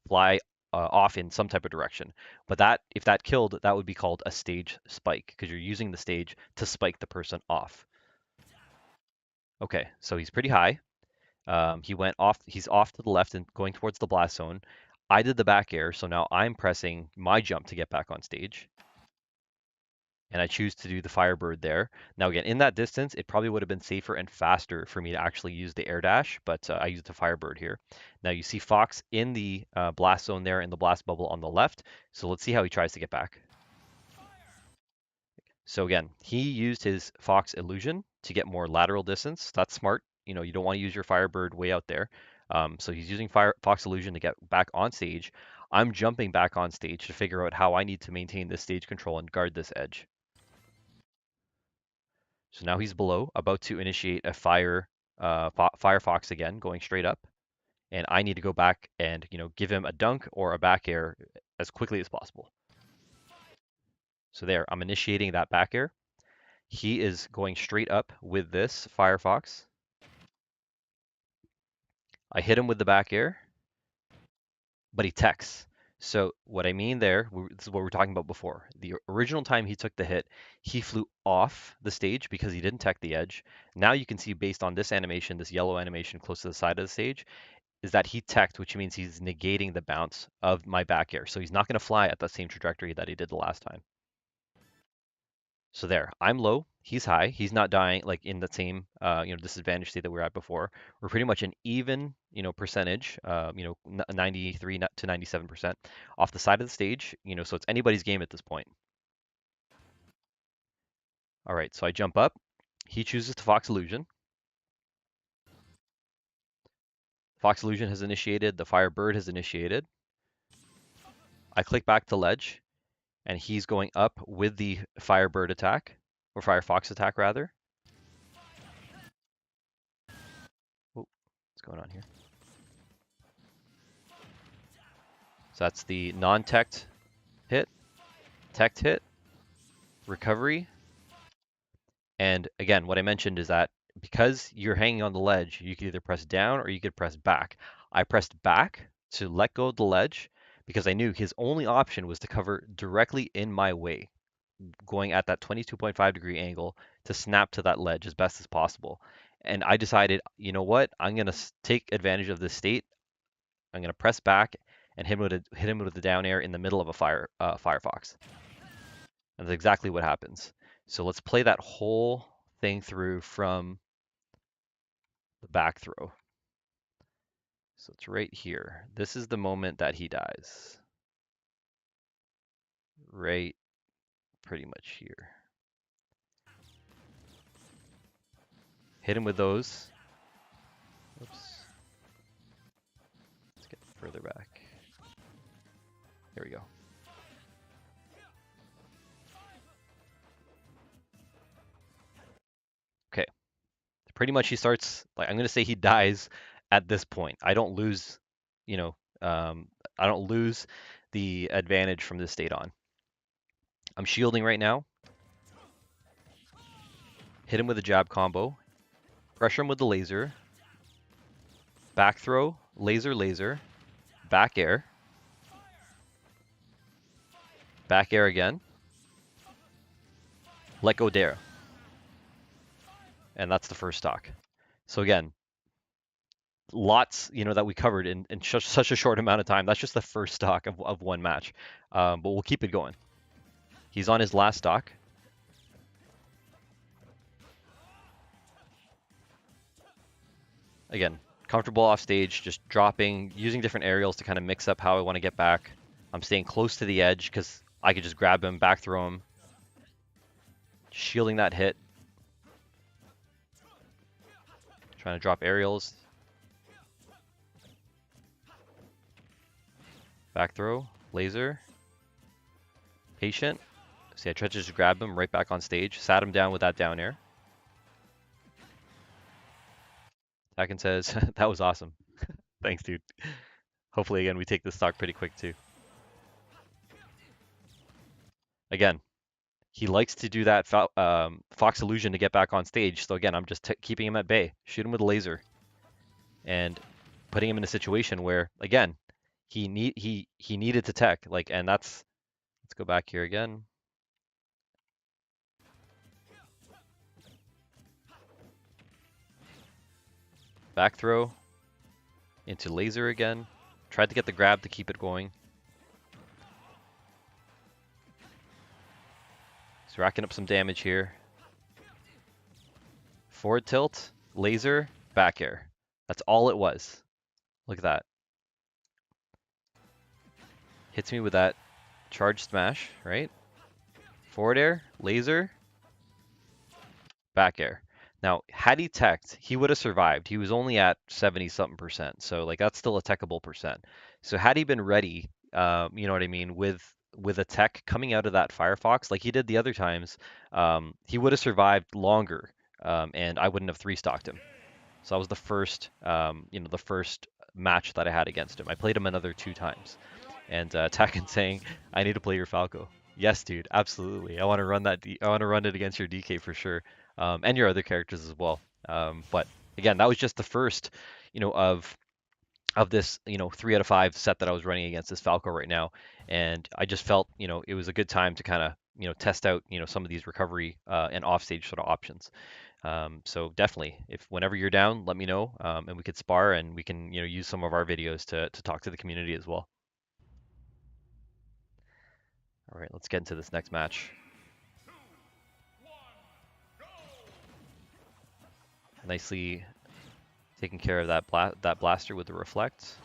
fly off in some type of direction. But if that killed, that would be called a stage spike because you're using the stage to spike the person off. Okay, so he's pretty high. He went off. He's off to the left and going towards the blast zone. I did the back air, so now I'm pressing my jump to get back on stage. And I choose to do the Firebird there. Now again, in that distance, it probably would have been safer and faster for me to actually use the air dash, but I used the Firebird here. Now you see Fox in the blast zone there in the blast bubble on the left. So let's see how he tries to get back. So again, he used his Fox illusion to get more lateral distance. That's smart. You don't want to use your Firebird way out there. So he's using Fox illusion to get back on stage. I'm jumping back on stage to figure out how I need to maintain this stage control and guard this edge. So now he's below, about to initiate a Firefox again, going straight up. And I need to go back and, give him a dunk or a back air as quickly as possible. So there, I'm initiating that back air. He is going straight up with this Firefox. I hit him with the back air, but he techs. So what I mean there, this is what we were talking about before. The original time he took the hit, he flew off the stage because he didn't tech the edge. Now you can see based on this animation, this yellow animation close to the side of the stage, is that he teched, which means he's negating the bounce of my back air. So he's not going to fly at the same trajectory that he did the last time. So there, I'm low, he's high, he's not dying like in the same disadvantage state that we were at before. We're pretty much an even percentage, 93 to 97% off the side of the stage, so it's anybody's game at this point. All right, so I jump up. He chooses to Fox Illusion. Fox Illusion has initiated. The Firebird has initiated. I click back to ledge, and he's going up with the Firebird attack, or Firefox attack rather. Oh, what's going on here? So that's the non-teched hit, teched hit, recovery, and again, what I mentioned is that because you're hanging on the ledge, you can either press down or you could press back. I pressed back to let go of the ledge because I knew his only option was to cover directly in my way, going at that 22.5-degree angle to snap to that ledge as best as possible. And I decided, you know what? I'm going to take advantage of this state. I'm going to press back and hit him with the down air in the middle of a Firefox. And that's exactly what happens. So let's play that whole thing through from the back throw. So it's right here. This is the moment that he dies. Right pretty much here. Hit him with those. Oops. Let's get further back. There we go. Okay. Pretty much he starts, like, I'm going to say he dies at this point. I don't lose, you know, I don't lose the advantage from this state on. I'm shielding right now. Hit him with a jab combo. Pressure him with the laser. Back throw, laser, laser. Back air. Back air again. Let go dare. And that's the first stock. So again, lots, that we covered in such a short amount of time. That's just the first stock of one match. But we'll keep it going. He's on his last stock. Again, comfortable off stage, just dropping, using different aerials to kind of mix up how I want to get back. I'm staying close to the edge because I could just grab him, back throw him. Shielding that hit. Trying to drop aerials. Back throw, laser. Patient. See, I tried to just grab him right back on stage. Sat him down with that down air. Taken says, that was awesome. Thanks, dude. Hopefully, again, we take this stock pretty quick, too. Again, he likes to do that Fox Illusion to get back on stage. So again, I'm just keeping him at bay. Shoot him with a laser. And putting him in a situation where, again, he needed to tech. And let's go back here again. Back throw into laser again. Tried to get the grab to keep it going. He's racking up some damage here. Forward tilt, laser, back air. That's all it was. Look at that. Hits me with that charge smash, right? Forward air, laser, back air. Now, had he teched, he would have survived. He was only at 70-something%. So, that's still a techable percent. So, had he been ready, you know what I mean, with a tech coming out of that Firefox, like he did the other times, he would have survived longer, and I wouldn't have three-stocked him. So, that was the first, the first match that I had against him. I played him another 2 times. And Taken saying, I need to play your Falco. Yes, dude, absolutely. I want to run that. I want to run it against your DK for sure, and your other characters as well. But again, that was just the first, of this, 3 out of 5 set that I was running against this Falco right now, and I just felt, it was a good time to kind of, test out, some of these recovery and offstage sort of options. So definitely, whenever you're down, let me know, and we could spar, and we can, use some of our videos to talk to the community as well. All right, let's get into this next match. Nicely taking care of that blaster with the reflect.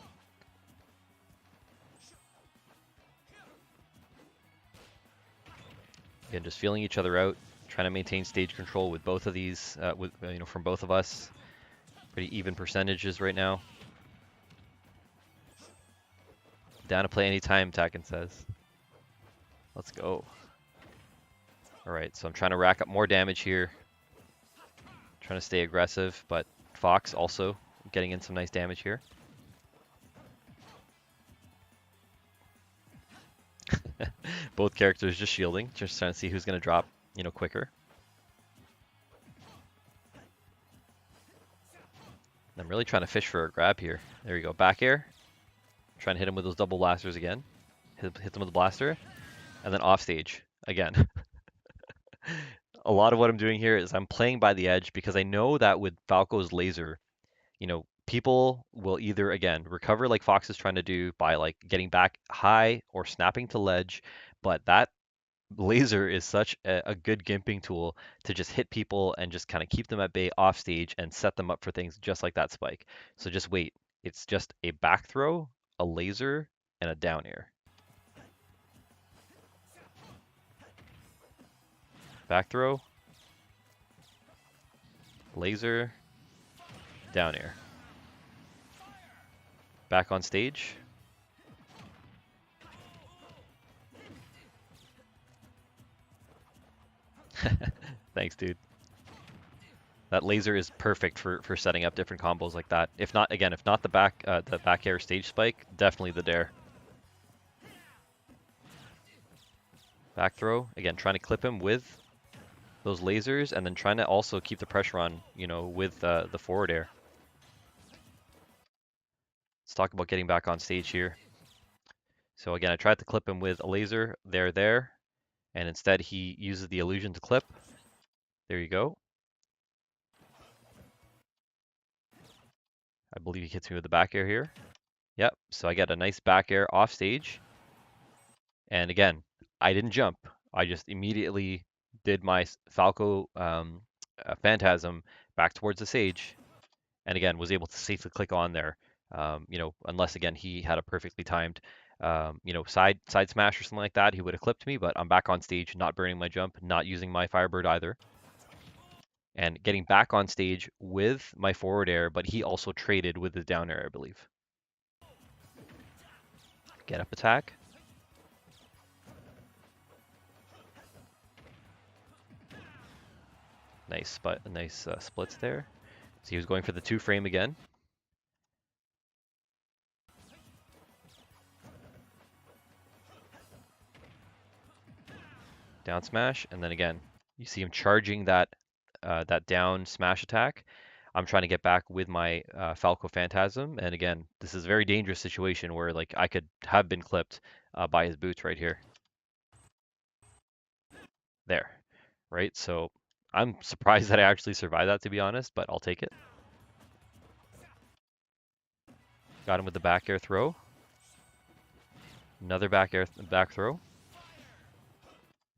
Again, just feeling each other out, Trying to maintain stage control with both of these, from both of us. Pretty even percentages right now. Down to play anytime, Taken says. Let's go. Alright, so I'm trying to rack up more damage here. Trying to stay aggressive, but Fox also getting in some nice damage here. Both characters just shielding, just trying to see who's going to drop, quicker. I'm really trying to fish for a grab here. There we go, back air. Trying to hit him with those double blasters again. Hit them with the blaster. And then offstage again. A lot of what I'm doing here is I'm playing by the edge because I know that with Falco's laser, people will either, again, recover like Fox is trying to do by like getting back high or snapping to ledge, but that laser is such a good gimping tool to just hit people and just kind of keep them at bay off stage and set them up for things just like that spike. So just wait. It's just a back throw, a laser, and a down air. Back throw, laser, down air. Back on stage. Thanks, dude. That laser is perfect for setting up different combos like that. If not the back air stage spike, definitely the dare. Back throw, again, trying to clip him with those lasers, and then trying to also keep the pressure on, with the forward air. Let's talk about getting back on stage here. So again, I tried to clip him with a laser there, and instead he uses the illusion to clip. There you go. I believe he hits me with the back air here. Yep, so I get a nice back air off stage. And again, I didn't jump. I just immediately did my Falco Phantasm back towards the Sage, and again was able to safely click on there. Unless again he had a perfectly timed, side smash or something like that, he would have clipped me. But I'm back on stage, not burning my jump, not using my Firebird either, and getting back on stage with my forward air. But he also traded with his down air, I believe. Get up attack. Nice splits there. So he was going for the 2-frame again. Down smash, and then again, you see him charging that down smash attack. I'm trying to get back with my Falco Phantasm, and again, this is a very dangerous situation where like I could have been clipped by his boots right here. There, right? So I'm surprised that I actually survived that, to be honest, but I'll take it. Got him with the back air throw. Another back throw.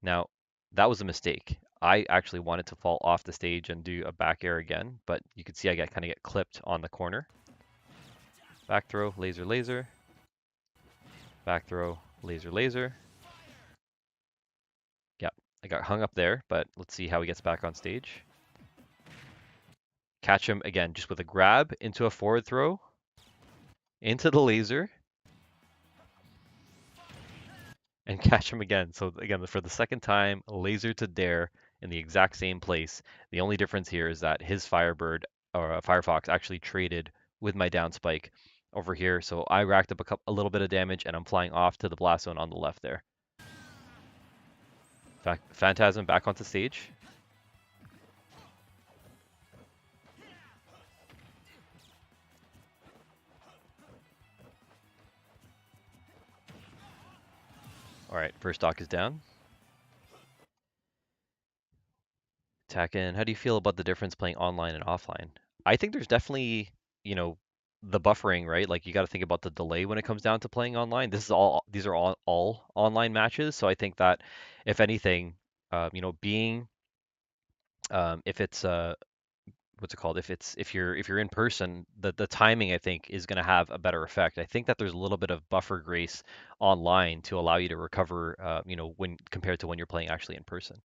Now, that was a mistake. I actually wanted to fall off the stage and do a back air again, but you can see I kind of get clipped on the corner. Back throw, laser, laser. Back throw, laser, laser. Yeah, I got hung up there, but let's see how he gets back on stage. Catch him again, just with a grab into a forward throw, into the laser, and catch him again. So again, for the second time, laser to dare in the exact same place. The only difference here is that his Firebird or Firefox actually traded with my down spike over here. So I racked up a little bit of damage, and I'm flying off to the blast zone on the left there. Phantasm back onto stage. All right, first stock is down. Taken, how do you feel about the difference playing online and offline? I think there's definitely, the buffering, right? Like you got to think about the delay when it comes down to playing online. These are all online matches, so I think that if anything, being if it's what's it called? If you're in person, the timing I think is going to have a better effect. I think that there's a little bit of buffer grace online to allow you to recover, when compared to when you're playing actually in person.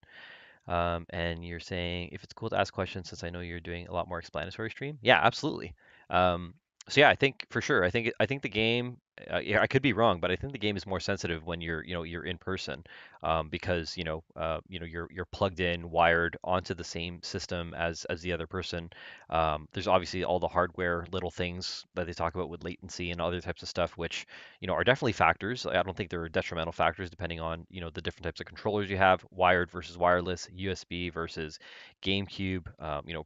And you're saying if it's cool to ask questions since I know you're doing a lot more explanatory stream. Yeah, absolutely. Um, so yeah, I think for sure. I think the game. Yeah, I could be wrong, but I think the game is more sensitive when you're in person, because you're plugged in, wired onto the same system as the other person. There's obviously all the hardware little things that they talk about with latency and other types of stuff, which are definitely factors. I don't think they're detrimental factors depending on, the different types of controllers you have, wired versus wireless, USB versus GameCube,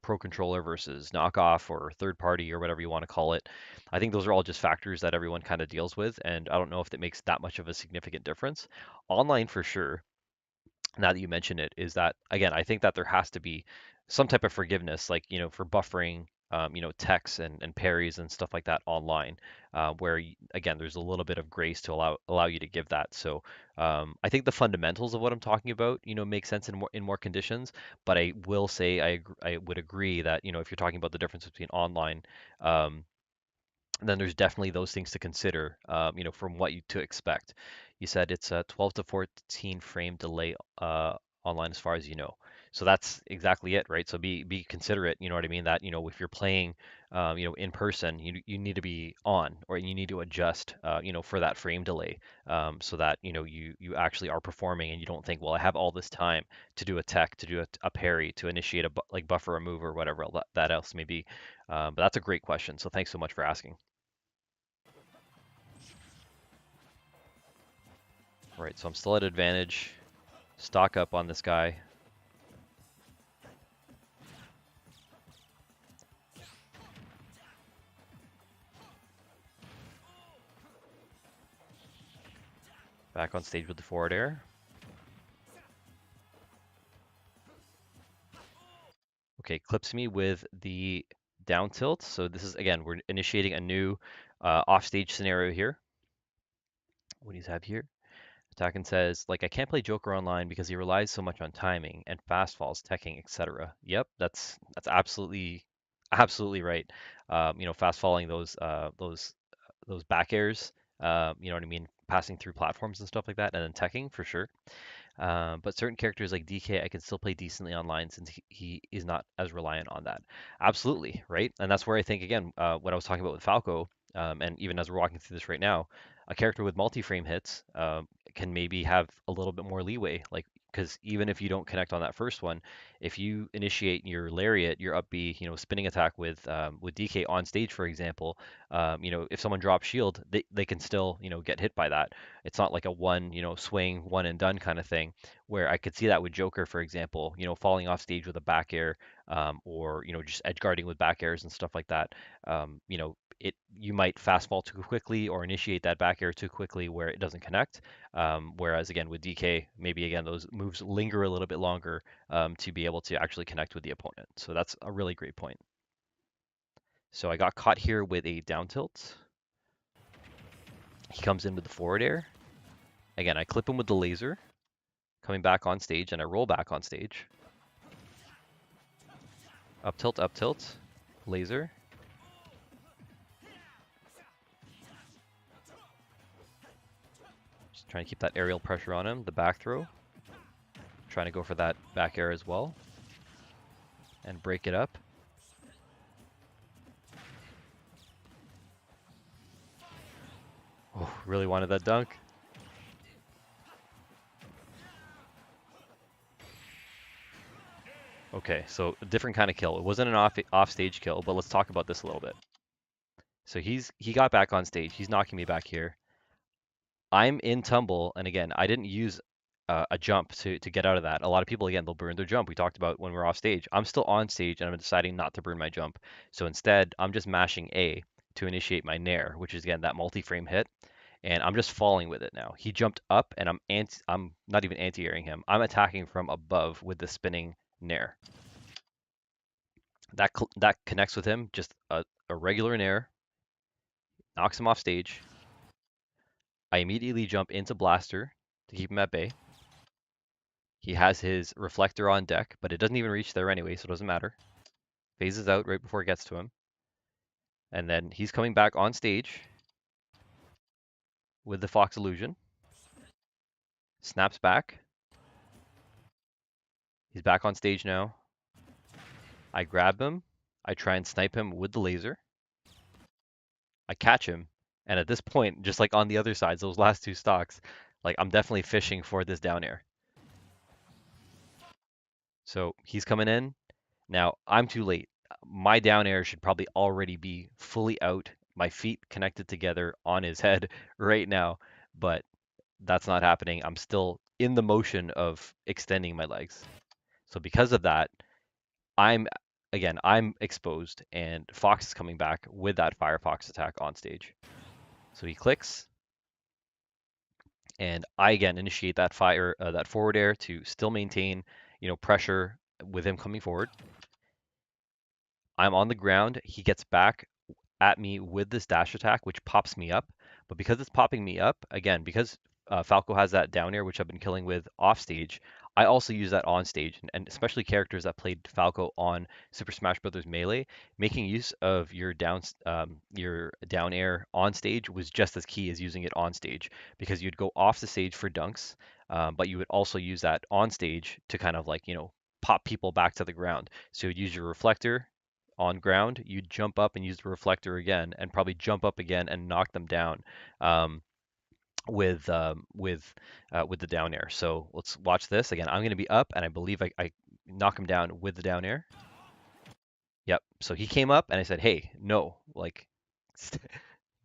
Pro controller versus knockoff or third party or whatever you want to call it. I think those are all just factors that everyone kind of deals with, and I don't know if that makes that much of a significant difference. Online for sure, now that you mention it, is that again, I think that there has to be some type of forgiveness, like for buffering, texts and parries and stuff like that online, where again, there's a little bit of grace to allow you to give that. So I think the fundamentals of what I'm talking about, make sense in more conditions. But I will say I would agree that if you're talking about the difference between online, um, then there's definitely those things to consider, from what you to expect. You said it's a 12 to 14 frame delay online as far as you know. So that's exactly it, right? So be considerate, you know what I mean? That, if you're playing, in person, you need to be on or you need to adjust, for that frame delay, so that, you actually are performing and you don't think, well, I have all this time to do a tech, to do a parry, to initiate a like buffer remove or whatever that else may be. But that's a great question. So thanks so much for asking. All right, so I'm still at advantage. Stock up on this guy. Back on stage with the forward air. Okay, clips me with the down tilt. So this is, again, we're initiating a new offstage scenario here. What do you have here? Atakin says, like, I can't play Joker online because he relies so much on timing and fast falls, teching, etc. Yep, that's absolutely right. Fast falling those back airs, you know what I mean, passing through platforms and stuff like that, and then teching for sure. But certain characters like DK, I can still play decently online since he is not as reliant on that. Absolutely, right? And that's where I think, again, what I was talking about with Falco, and even as we're walking through this right now, a character with multi-frame hits can maybe have a little bit more leeway. Like, because even if you don't connect on that first one, if you initiate your lariat, your up B, spinning attack with DK on stage, for example, if someone drops shield, they can still, get hit by that. It's not like a one, swing, one and done kind of thing, where I could see that with Joker, for example, falling off stage with a back air, or, just edge guarding with back airs and stuff like that. You might fast fall too quickly or initiate that back air too quickly where it doesn't connect. Whereas again with DK, maybe again those moves linger a little bit longer, to be able to actually connect with the opponent. So that's a really great point. So I got caught here with a down tilt. He comes in with the forward air. Again, I clip him with the laser, coming back on stage, and I roll back on stage. Up tilt, laser. Just trying to keep that aerial pressure on him. The back throw. Trying to go for that back air as well. And break it up. Oh, really wanted that dunk. Okay, so a different kind of kill. It wasn't an off-stage kill, but let's talk about this a little bit. So he got back on stage. He's knocking me back here. I'm in tumble, and again, I didn't use a jump to get out of that. A lot of people, again, they'll burn their jump. We talked about when we're off stage. I'm still on stage, and I'm deciding not to burn my jump. So instead, I'm just mashing A to initiate my nair, which is again that multi-frame hit, and I'm just falling with it now. He jumped up, and I'm not even anti-airing him. I'm attacking from above with the spinning nair. That connects with him, just a regular nair, knocks him off stage. I immediately jump into blaster to keep him at bay. He has his reflector on deck, but it doesn't even reach there anyway, so it doesn't matter. Phases out right before it gets to him. And then he's coming back on stage with the Fox Illusion. Snaps back. He's back on stage now. I grab him. I try and snipe him with the laser. I catch him. And at this point, just like on the other sides, those last two stocks, like I'm definitely fishing for this down air. So he's coming in. Now I'm too late. My down air should probably already be fully out, my feet connected together on his head right now, but that's not happening. I'm still in the motion of extending my legs. So because of that, I'm I'm exposed, and Fox is coming back with that Firefox attack on stage. So he clicks, and I again initiate that forward air to still maintain, pressure with him coming forward. I'm on the ground. He gets back at me with this dash attack, which pops me up. But because it's popping me up, again, because Falco has that down air, which I've been killing with off stage, I also use that on stage, and especially characters that played Falco on Super Smash Bros. Melee, making use of your down air on stage was just as key as using it on stage, because you'd go off the stage for dunks, but you would also use that on stage to kind of like pop people back to the ground. So you'd use your reflector on ground, you'd jump up and use the reflector again, and probably jump up again and knock them down um, with the down air. So let's watch this again. I'm going to be up, and I believe I knock him down with the down air. Yep. So he came up, and I said, "Hey, no, like,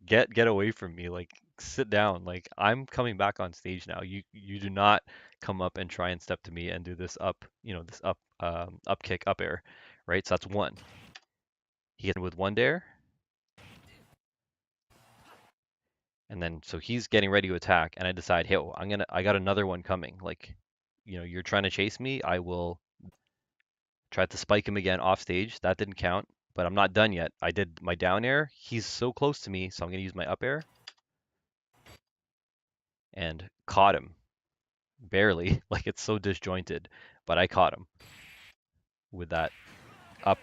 get away from me. Like, sit down. Like, I'm coming back on stage now. You do not come up and try and step to me and do this up, this up kick, up air, right? So that's one. He hit with one dare. And then so he's getting ready to attack, and I decide, hey, I got another one coming. Like, you're trying to chase me. I will try to spike him again off stage. That didn't count, but I'm not done yet. I did my down air. He's so close to me, so I'm gonna use my up air and caught him barely. Like it's so disjointed, but I caught him with that up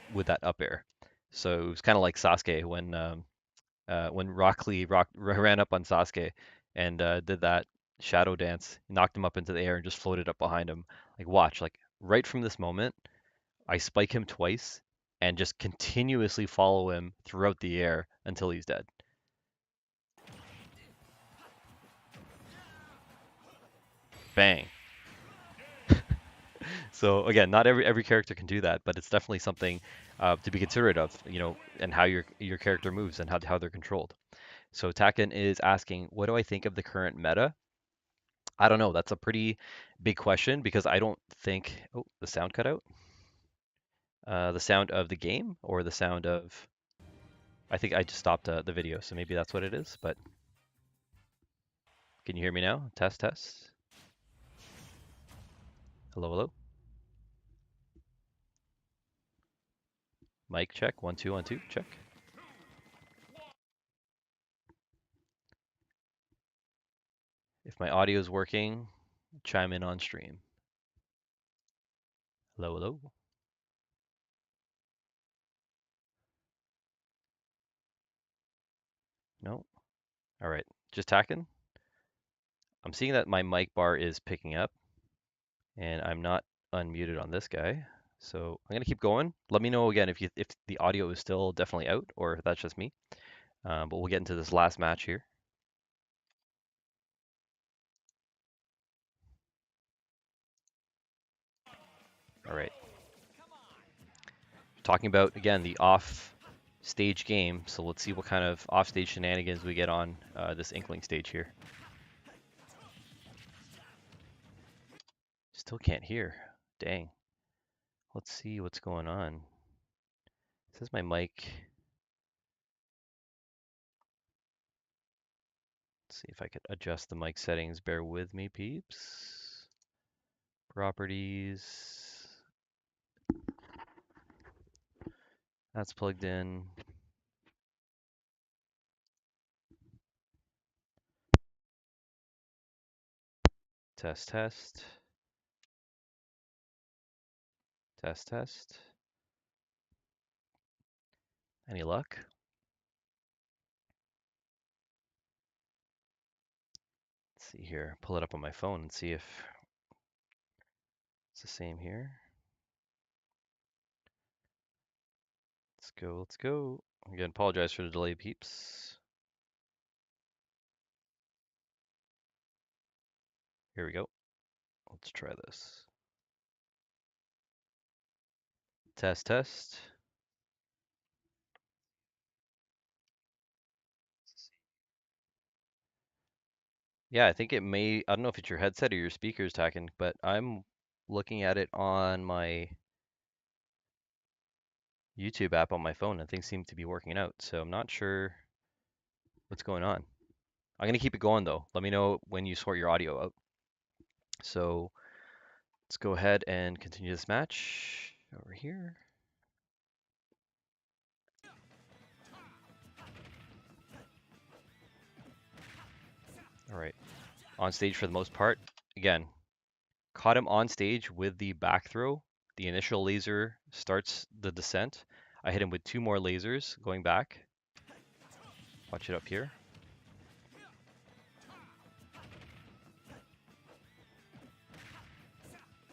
air. So it was kind of like Sasuke when Rock Lee ran up on Sasuke and did that shadow dance, knocked him up into the air and just floated up behind him. Like watch, like right from this moment, I spike him twice and just continuously follow him throughout the air until he's dead. Bang. So again, not every character can do that, but it's definitely something to be considerate of, and how your character moves and how they're controlled. So Taken is asking, what do I think of the current meta? I don't know. That's a pretty big question because I don't think. Oh, the sound cut out. The sound of the game or the sound of. I think I just stopped the video, so maybe that's what it is. But can you hear me now? Test, test. Hello, hello. Mic check. 1 2 1 2. Check. If my audio is working, chime in on stream. Hello, hello. No. All right. Just tacking. I'm seeing that my mic bar is picking up, and I'm not unmuted on this guy. So I'm gonna keep going. Let me know again if the audio is still definitely out or if that's just me. But we'll get into this last match here. All right. Talking about again the off stage game. So let's see what kind of off stage shenanigans we get on this Inkling stage here. Still can't hear. Dang. Let's see what's going on. It says my mic. Let's see if I could adjust the mic settings. Bear with me, peeps. Properties. That's plugged in. Test, test. Test, test. Any luck? Let's see here. Pull it up on my phone and see if it's the same here. go, let's go. Again, apologize for the delay, peeps. Here we go. Let's try this. Test, test. Yeah, I think it may, I don't know if it's your headset or your speakers tacking, but I'm looking at it on my YouTube app on my phone and things seem to be working out. So I'm not sure what's going on. I'm gonna keep it going though. Let me know when you sort your audio out. So let's go ahead and continue this match over here. All right, on stage for the most part. Again, caught him on stage with the back throw. The initial laser starts the descent. I hit him with 2 more lasers going back. Watch it up here.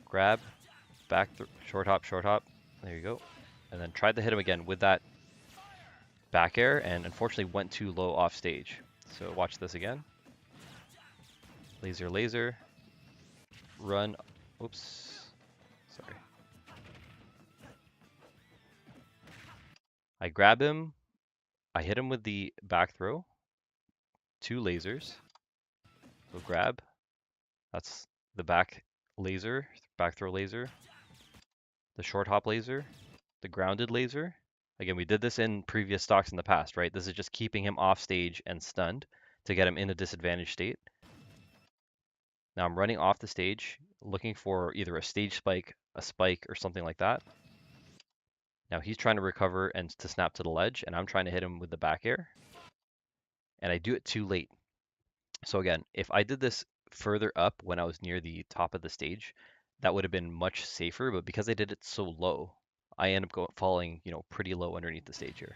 Grab, short hop. There you go. And then tried to hit him again with that back air and unfortunately went too low off stage. So watch this again. Laser, laser. Run. Oops. Sorry. I grab him. I hit him with the back throw. 2 lasers. So grab. That's the back laser, back throw laser. The short hop laser. The grounded laser. Again, we did this in previous stocks in the past, right? This is just keeping him off stage and stunned to get him in a disadvantaged state. Now I'm running off the stage, looking for either a stage spike, a spike, or something like that. Now he's trying to recover and to snap to the ledge, and I'm trying to hit him with the back air. And I do it too late. So again, if I did this further up when I was near the top of the stage, that would have been much safer, but because I did it so low, I end up falling, pretty low underneath the stage here.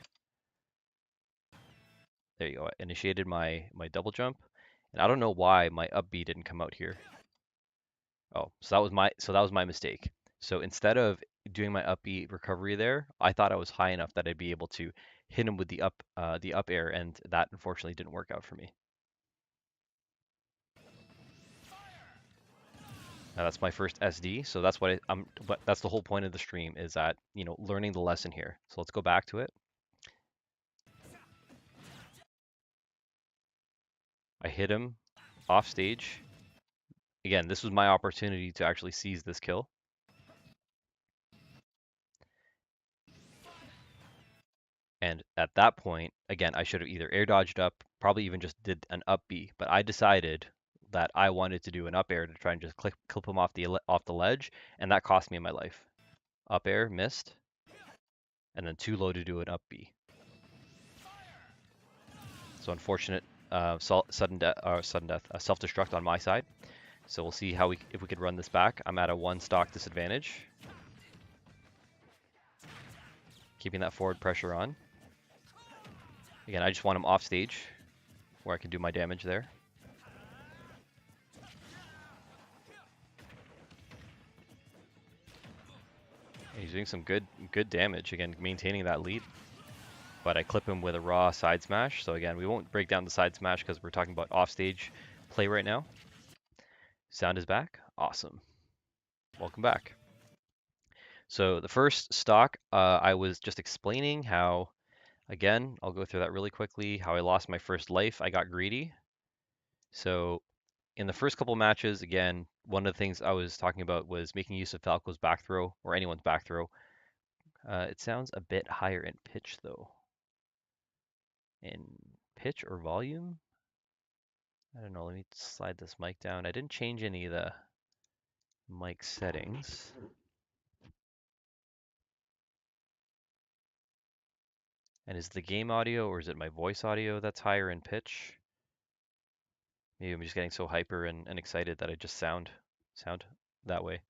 There you go. I initiated my double jump, and I don't know why my up B didn't come out here. Oh, so that was my mistake. So instead of doing my up B recovery there, I thought I was high enough that I'd be able to hit him with the up air, and that unfortunately didn't work out for me. Now that's my first SD, so that's but that's the whole point of the stream is that, learning the lesson here. So let's go back to it. I hit him off stage. Again, this was my opportunity to actually seize this kill. And at that point, again, I should have either air dodged up, probably even just did an up B, but I decided that I wanted to do an up air to try and just clip him off the ledge, and that cost me my life. Up air, missed, and then too low to do an up B. So unfortunate sudden death, self-destruct on my side. So we'll see if we could run this back. I'm at a 1 stock disadvantage. Keeping that forward pressure on. Again, I just want him off stage where I can do my damage there. He's doing some good damage, again, maintaining that lead. But I clip him with a raw side smash. So again, we won't break down the side smash because we're talking about offstage play right now. Sound is back. Awesome. Welcome back. So the first stock, I was just explaining how, again, I'll go through that really quickly, how I lost my first life. I got greedy. So in the first couple matches, again, one of the things I was talking about was making use of Falco's back throw, or anyone's back throw. It sounds a bit higher in pitch, though. In pitch or volume? I don't know, let me slide this mic down. I didn't change any of the mic settings. And is the game audio or is it my voice audio that's higher in pitch? Maybe I'm just getting so hyper and excited that I just sound that way.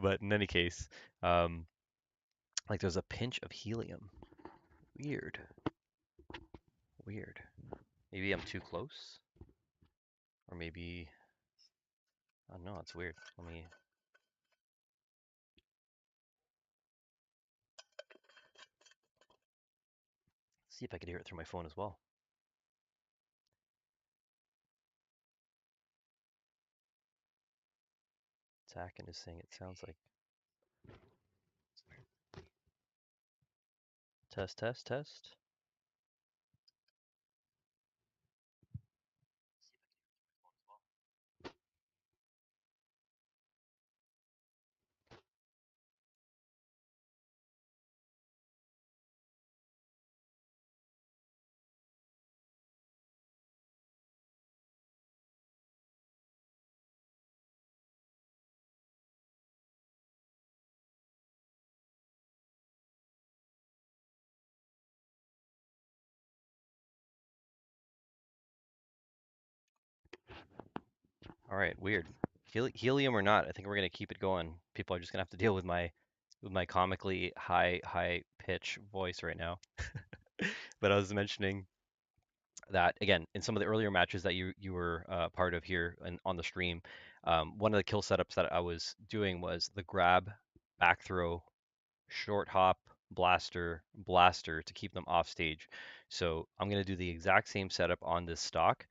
But in any case, like there's a pinch of helium. Weird. Weird. Maybe I'm too close? Or maybe, oh no, it's weird. Let me, See if I can hear it through my phone as well. Zakin is saying it sounds like. Test, test, test. All right, weird. Helium or not, I think we're gonna keep it going. People are just gonna have to deal with my comically high pitch voice right now. But I was mentioning that again in some of the earlier matches that you were part of here and on the stream. One of the kill setups that I was doing was the grab, back throw, short hop, blaster, blaster to keep them off stage. So I'm going to do the exact same setup on this stock,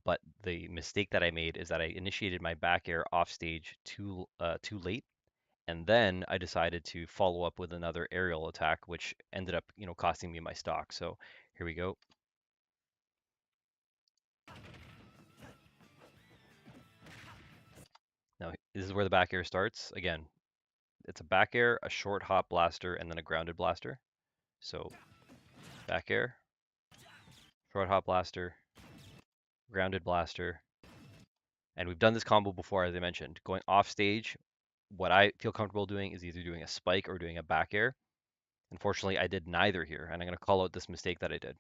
but the mistake that I made is that I initiated my back air off stage too late, and then I decided to follow up with another aerial attack, which ended up costing me my stock. So here we go. Now this is where the back air starts. Again, it's a back air, a short hop blaster, and then a grounded blaster. So back air, short hop blaster, grounded blaster. And we've done this combo before, as I mentioned. Going off stage, what I feel comfortable doing is either doing a spike or doing a back air. Unfortunately, I did neither here, and I'm going to call out this mistake that I did.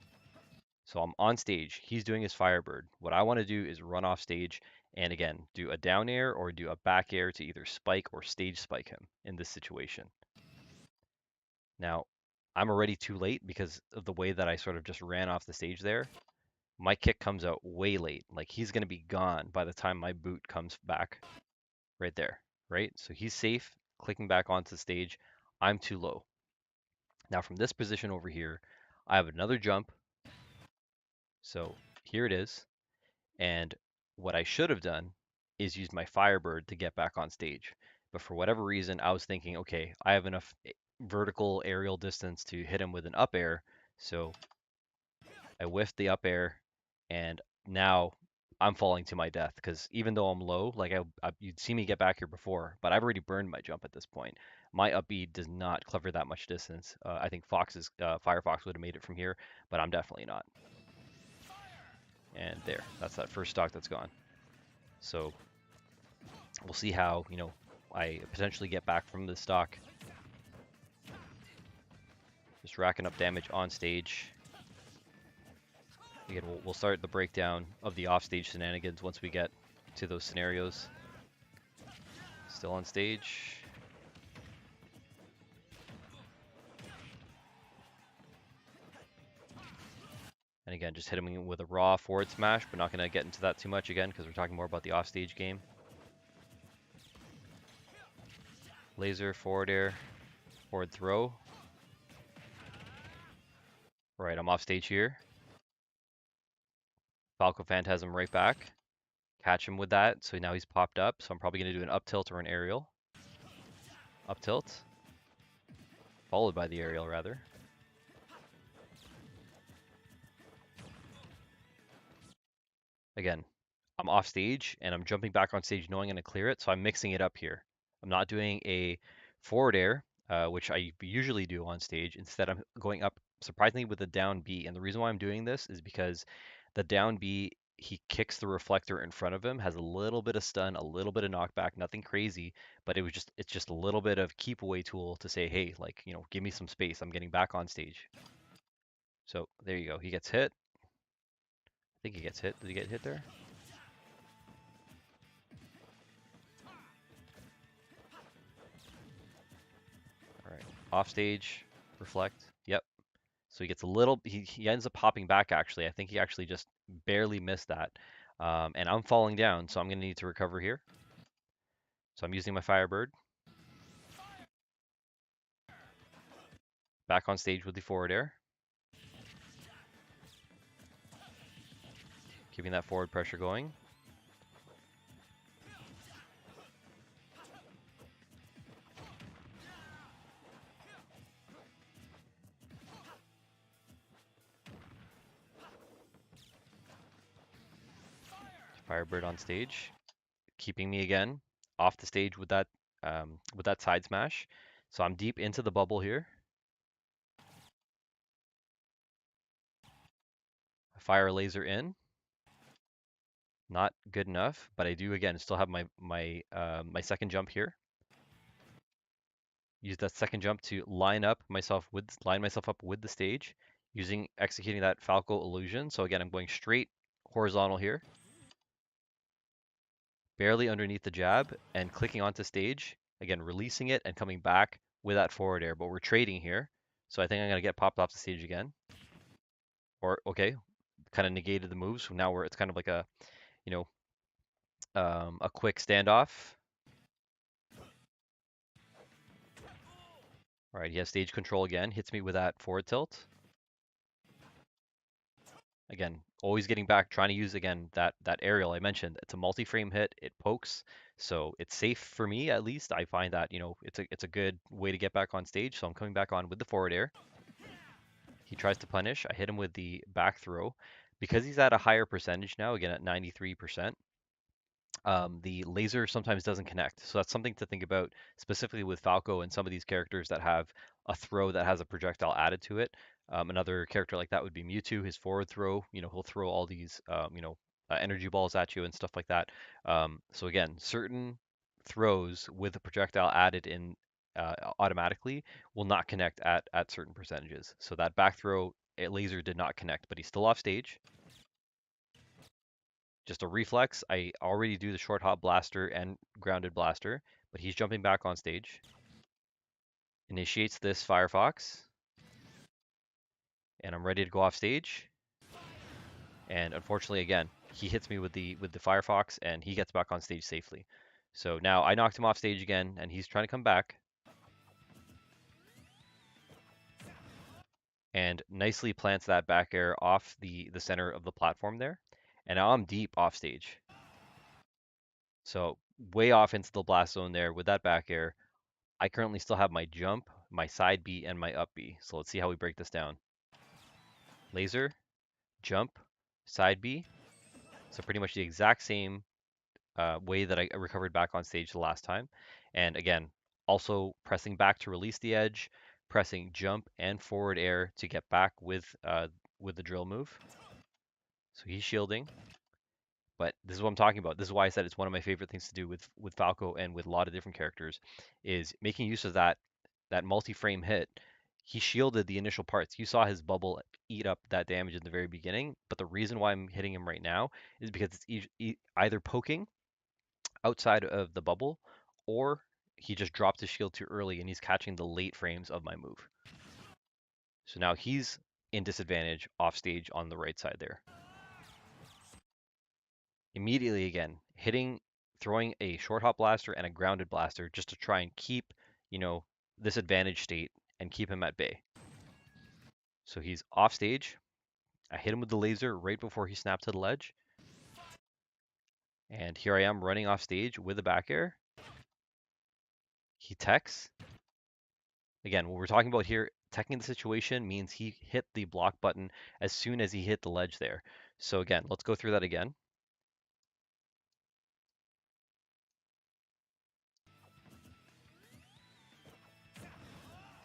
So I'm on stage. He's doing his Firebird. What I want to do is run off stage and again, do a down air or do a back air to either spike or stage spike him in this situation. Now, I'm already too late because of the way that I sort of just ran off the stage there. My kick comes out way late. Like he's going to be gone by the time my boot comes back right there, right? So he's safe, clicking back onto the stage. I'm too low. Now from this position over here, I have another jump. So here it is. And what I should have done is use my Firebird to get back on stage. But for whatever reason, I was thinking, okay, I have enough vertical aerial distance to hit him with an up air. So I whiffed the up air, and now I'm falling to my death because even though I'm low, like you'd see me get back here before, but I've already burned my jump at this point. My up B does not cover that much distance. I think Firefox would have made it from here, but I'm definitely not. And there, that's that first stock that's gone. So we'll see how I potentially get back from this stock. Just racking up damage on stage. Again, we'll start the breakdown of the offstage shenanigans once we get to those scenarios. Still on stage. And again, just hitting him with a raw forward smash, but not going to get into that too much again because we're talking more about the offstage game. Laser, forward air, forward throw. Right, I'm off stage here. Falco Phantasm right back. Catch him with that, so now he's popped up. So I'm probably going to do an up tilt or an aerial. Up tilt. Followed by the aerial, rather. Again, I'm off stage and I'm jumping back on stage knowing I'm going to clear it, so I'm mixing it up here. I'm not doing a forward air, which I usually do on stage. Instead, I'm going up surprisingly with a down B. And the reason why I'm doing this is because the down B, he kicks the reflector in front of him, has a little bit of stun, a little bit of knockback, nothing crazy, but it's just a little bit of keep away tool to say, hey, like, give me some space. I'm getting back on stage. So there you go. He gets hit. I think he gets hit. Did he get hit there? All right. Off stage, reflect. Yep. So he gets a little, he ends up hopping back actually. I think he actually just barely missed that. And I'm falling down, so I'm going to need to recover here. So I'm using my Firebird. Back on stage with the forward air. Keeping that forward pressure going. Firebird on stage, keeping me again off the stage with that side smash. So I'm deep into the bubble here. Fire a laser in. Not good enough, but I do again still have my second jump here. Use that second jump to line myself up with the stage, executing that Falco illusion. So again, I'm going straight horizontal here, barely underneath the jab, and clicking onto stage. Again, releasing it and coming back with that forward air. But we're trading here, so I think I'm gonna get popped off the stage again. Or okay, kind of negated the moves. So now it's kind of like you know a quick standoff. All right, he has stage control again. Hits me with that forward tilt. Again, always getting back, trying to use again that aerial I mentioned. It's a multi-frame hit. It pokes, so it's safe for me at least. I find that it's a good way to get back on stage. So I'm coming back on with the forward air. He tries to punish. I hit him with the back throw because he's at a higher percentage now. Again at 93%. The laser sometimes doesn't connect. So that's something to think about specifically with Falco and some of these characters that have a throw that has a projectile added to it. Another character like that would be Mewtwo. His forward throw, he'll throw all these, energy balls at you and stuff like that. So again, certain throws with a projectile added in automatically will not connect at certain percentages. So that back throw, laser did not connect, but he's still off stage. Just a reflex. I already do the short hop blaster and grounded blaster, but he's jumping back on stage. Initiates this Firefox. And I'm ready to go off stage. And unfortunately, again, he hits me with the Firefox and he gets back on stage safely. So now I knocked him off stage again and he's trying to come back. And nicely plants that back air off the center of the platform there. And now I'm deep off stage. So way off into the blast zone there with that back air. I currently still have my jump, my side B, and my up B. So let's see how we break this down. Laser, jump, side B. So pretty much the exact same way that I recovered back on stage the last time. And again, also pressing back to release the edge, pressing jump and forward air to get back with the drill move. So he's shielding. But this is what I'm talking about. This is why I said it's one of my favorite things to do with Falco and with a lot of different characters, is making use of that multi-frame hit. He shielded the initial parts. You saw his bubble eat up that damage in the very beginning, but the reason why I'm hitting him right now is because it's either poking outside of the bubble, or he just dropped his shield too early and he's catching the late frames of my move. So now he's in disadvantage off stage on the right side there. Immediately again, throwing a short hop blaster and a grounded blaster just to try and keep, this advantage state and keep him at bay. So he's off stage. I hit him with the laser right before he snapped to the ledge. And here I am running off stage with a back air. He techs. Again, what we're talking about here, teching the situation means he hit the block button as soon as he hit the ledge there. So again, let's go through that again.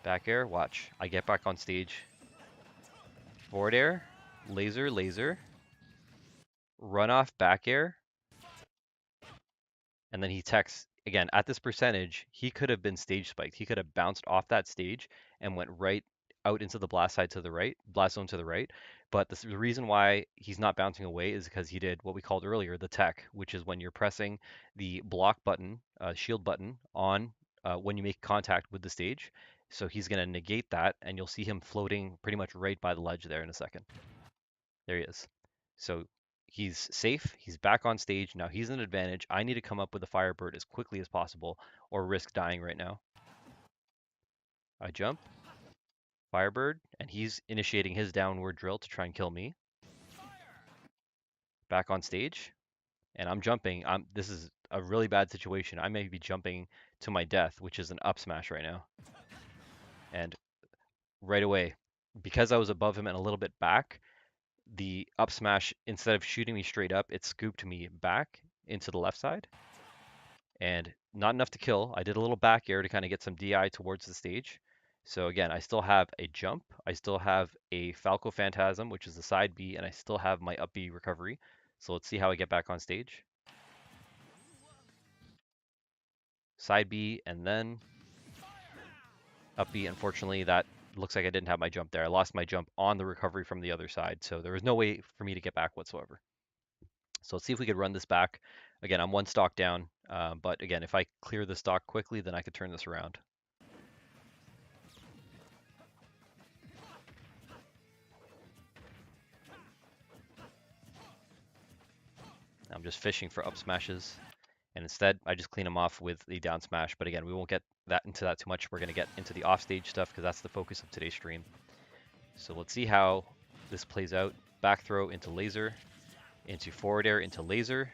Back air, watch. I get back on stage. Forward air, laser, laser. Run off back air. And then he techs. Again, at this percentage, he could have been stage spiked. He could have bounced off that stage and went right out into the blast zone to the right. But the reason why he's not bouncing away is because he did what we called earlier the tech, which is when you're pressing the block button, shield button on when you make contact with the stage. So he's going to negate that, and you'll see him floating pretty much right by the ledge there in a second. There he is. So he's safe. He's back on stage. Now he's an advantage. I need to come up with a Firebird as quickly as possible or risk dying right now. I jump. Firebird, and he's initiating his downward drill to try and kill me. back on stage, and I'm jumping. This is a really bad situation. I may be jumping to my death, which is an up smash right now. And right away, because I was above him and a little bit back, the up smash, instead of shooting me straight up, it scooped me back into the left side. And not enough to kill. I did a little back air to kind of get some DI towards the stage. So again, I still have a jump. I still have a Falco Phantasm, which is the side B, and I still have my up B recovery. So let's see how I get back on stage. Side B, and then up B. Unfortunately, that looks like I didn't have my jump there. I lost my jump on the recovery from the other side, so there was no way for me to get back whatsoever. So let's see if we could run this back. Again, I'm one stock down, but again, if I clear the stock quickly, then I could turn this around. I'm just fishing for up smashes, and instead I just clean them off with the down smash. But again, we won't get into that too much. We're going to get into the offstage stuff because that's the focus of today's stream. So let's see how this plays out. Back throw into laser, into forward air, into laser.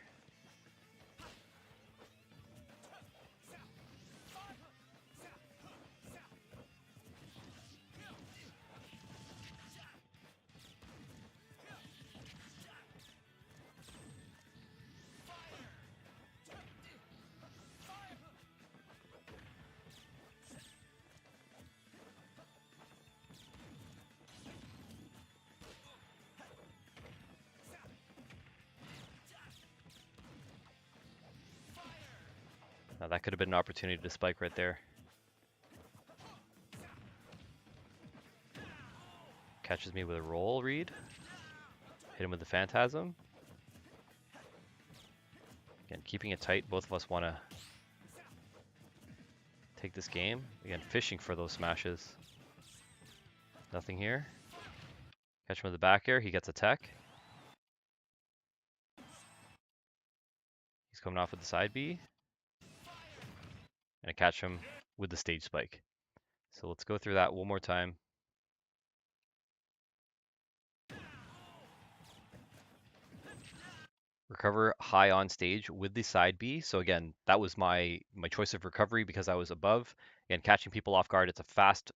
Now that could have been an opportunity to spike right there. Catches me with a roll read. Hit him with the Phantasm. Again, keeping it tight. Both of us want to take this game. Again, fishing for those smashes. Nothing here. Catch him with the back air. He gets a tech. He's coming off with the side B. And I catch him with the stage spike. So let's go through that one more time. Recover high on stage with the side B. So again, that was my choice of recovery because I was above. Again, catching people off guard. It's a fast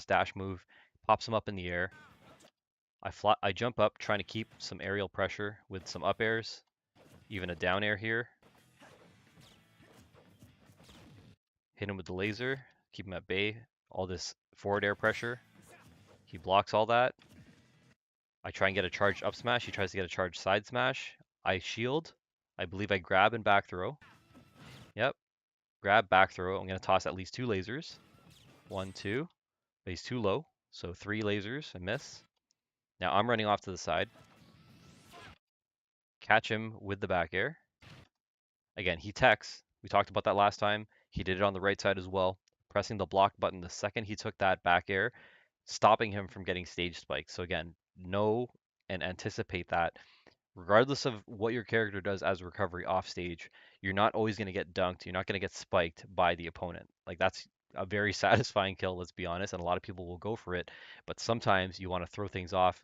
dash move. Pops them up in the air. I jump up, trying to keep some aerial pressure with some up airs, even a down air here. Hit him with the laser, keep him at bay. All this forward air pressure. He blocks all that. I try and get a charged up smash. He tries to get a charged side smash. I shield. I believe I grab and back throw. Yep. Grab, back throw. I'm going to toss at least 2 lasers. 1, 2. But he's too low. So 3 lasers. I miss. Now I'm running off to the side. Catch him with the back air. Again, he techs. We talked about that last time. He did it on the right side as well. Pressing the block button the second he took that back air, stopping him from getting stage spikes. So again, know and anticipate that. Regardless of what your character does as recovery off stage, you're not always going to get dunked. You're not going to get spiked by the opponent. Like, that's a very satisfying kill, let's be honest, and a lot of people will go for it. But sometimes you want to throw things off,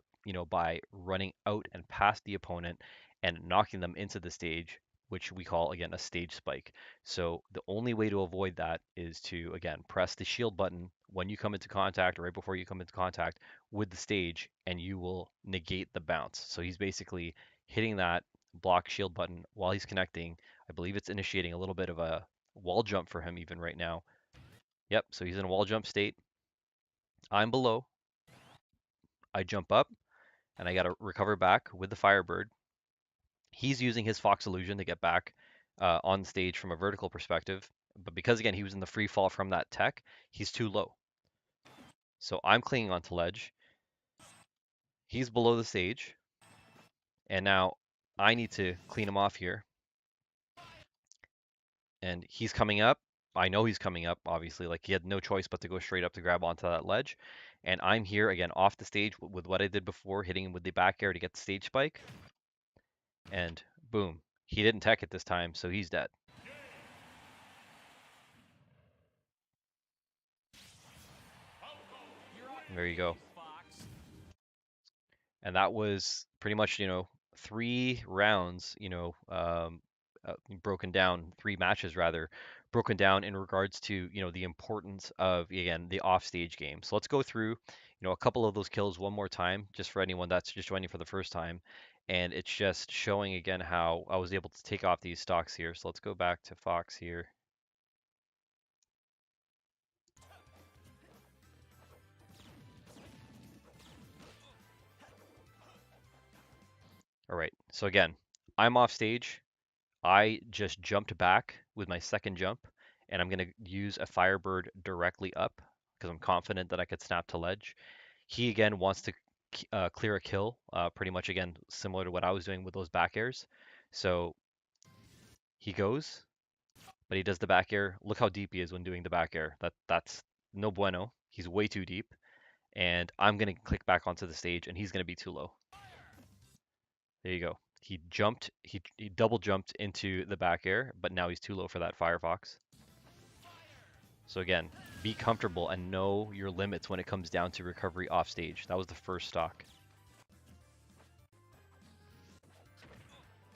by running out and past the opponent and knocking them into the stage, which we call, again, a stage spike. So the only way to avoid that is to, again, press the shield button when you come into contact or right before you come into contact with the stage, and you will negate the bounce. So he's basically hitting that block shield button while he's connecting. I believe it's initiating a little bit of a wall jump for him even right now. Yep, so he's in a wall jump state. I'm below. I jump up, and I got to recover back with the Firebird. He's using his Fox Illusion to get back on stage from a vertical perspective. But because, again, he was in the free fall from that tech, he's too low. So I'm clinging onto ledge. He's below the stage. And now I need to clean him off here. And he's coming up. I know he's coming up, obviously. Like, he had no choice but to go straight up to grab onto that ledge. And I'm here, again, off the stage with what I did before, hitting him with the back air to get the stage spike. And boom. He didn't tech it this time, so he's dead. There you go. And that was pretty much, 3 rounds, broken down, 3 matches rather, broken down in regards to, the importance of, again, the offstage game. So let's go through, a couple of those kills one more time, just for anyone that's just joining for the first time. And it's just showing again how I was able to take off these stocks here. So let's go back to Fox here. All right, so again, I'm off stage. I just jumped back with my second jump, and I'm going to use a Firebird directly up because I'm confident that I could snap to ledge. He again wants to clear a kill, pretty much again similar to what I was doing with those back airs. So he goes, but he does the back air. Look how deep he is when doing the back air. That's no bueno. He's way too deep, and I'm going to click back onto the stage, and he's going to be too low. There you go. He jumped, he double jumped into the back air, but now he's too low for that Firefox. So again, be comfortable and know your limits when it comes down to recovery off stage. That was the first stock.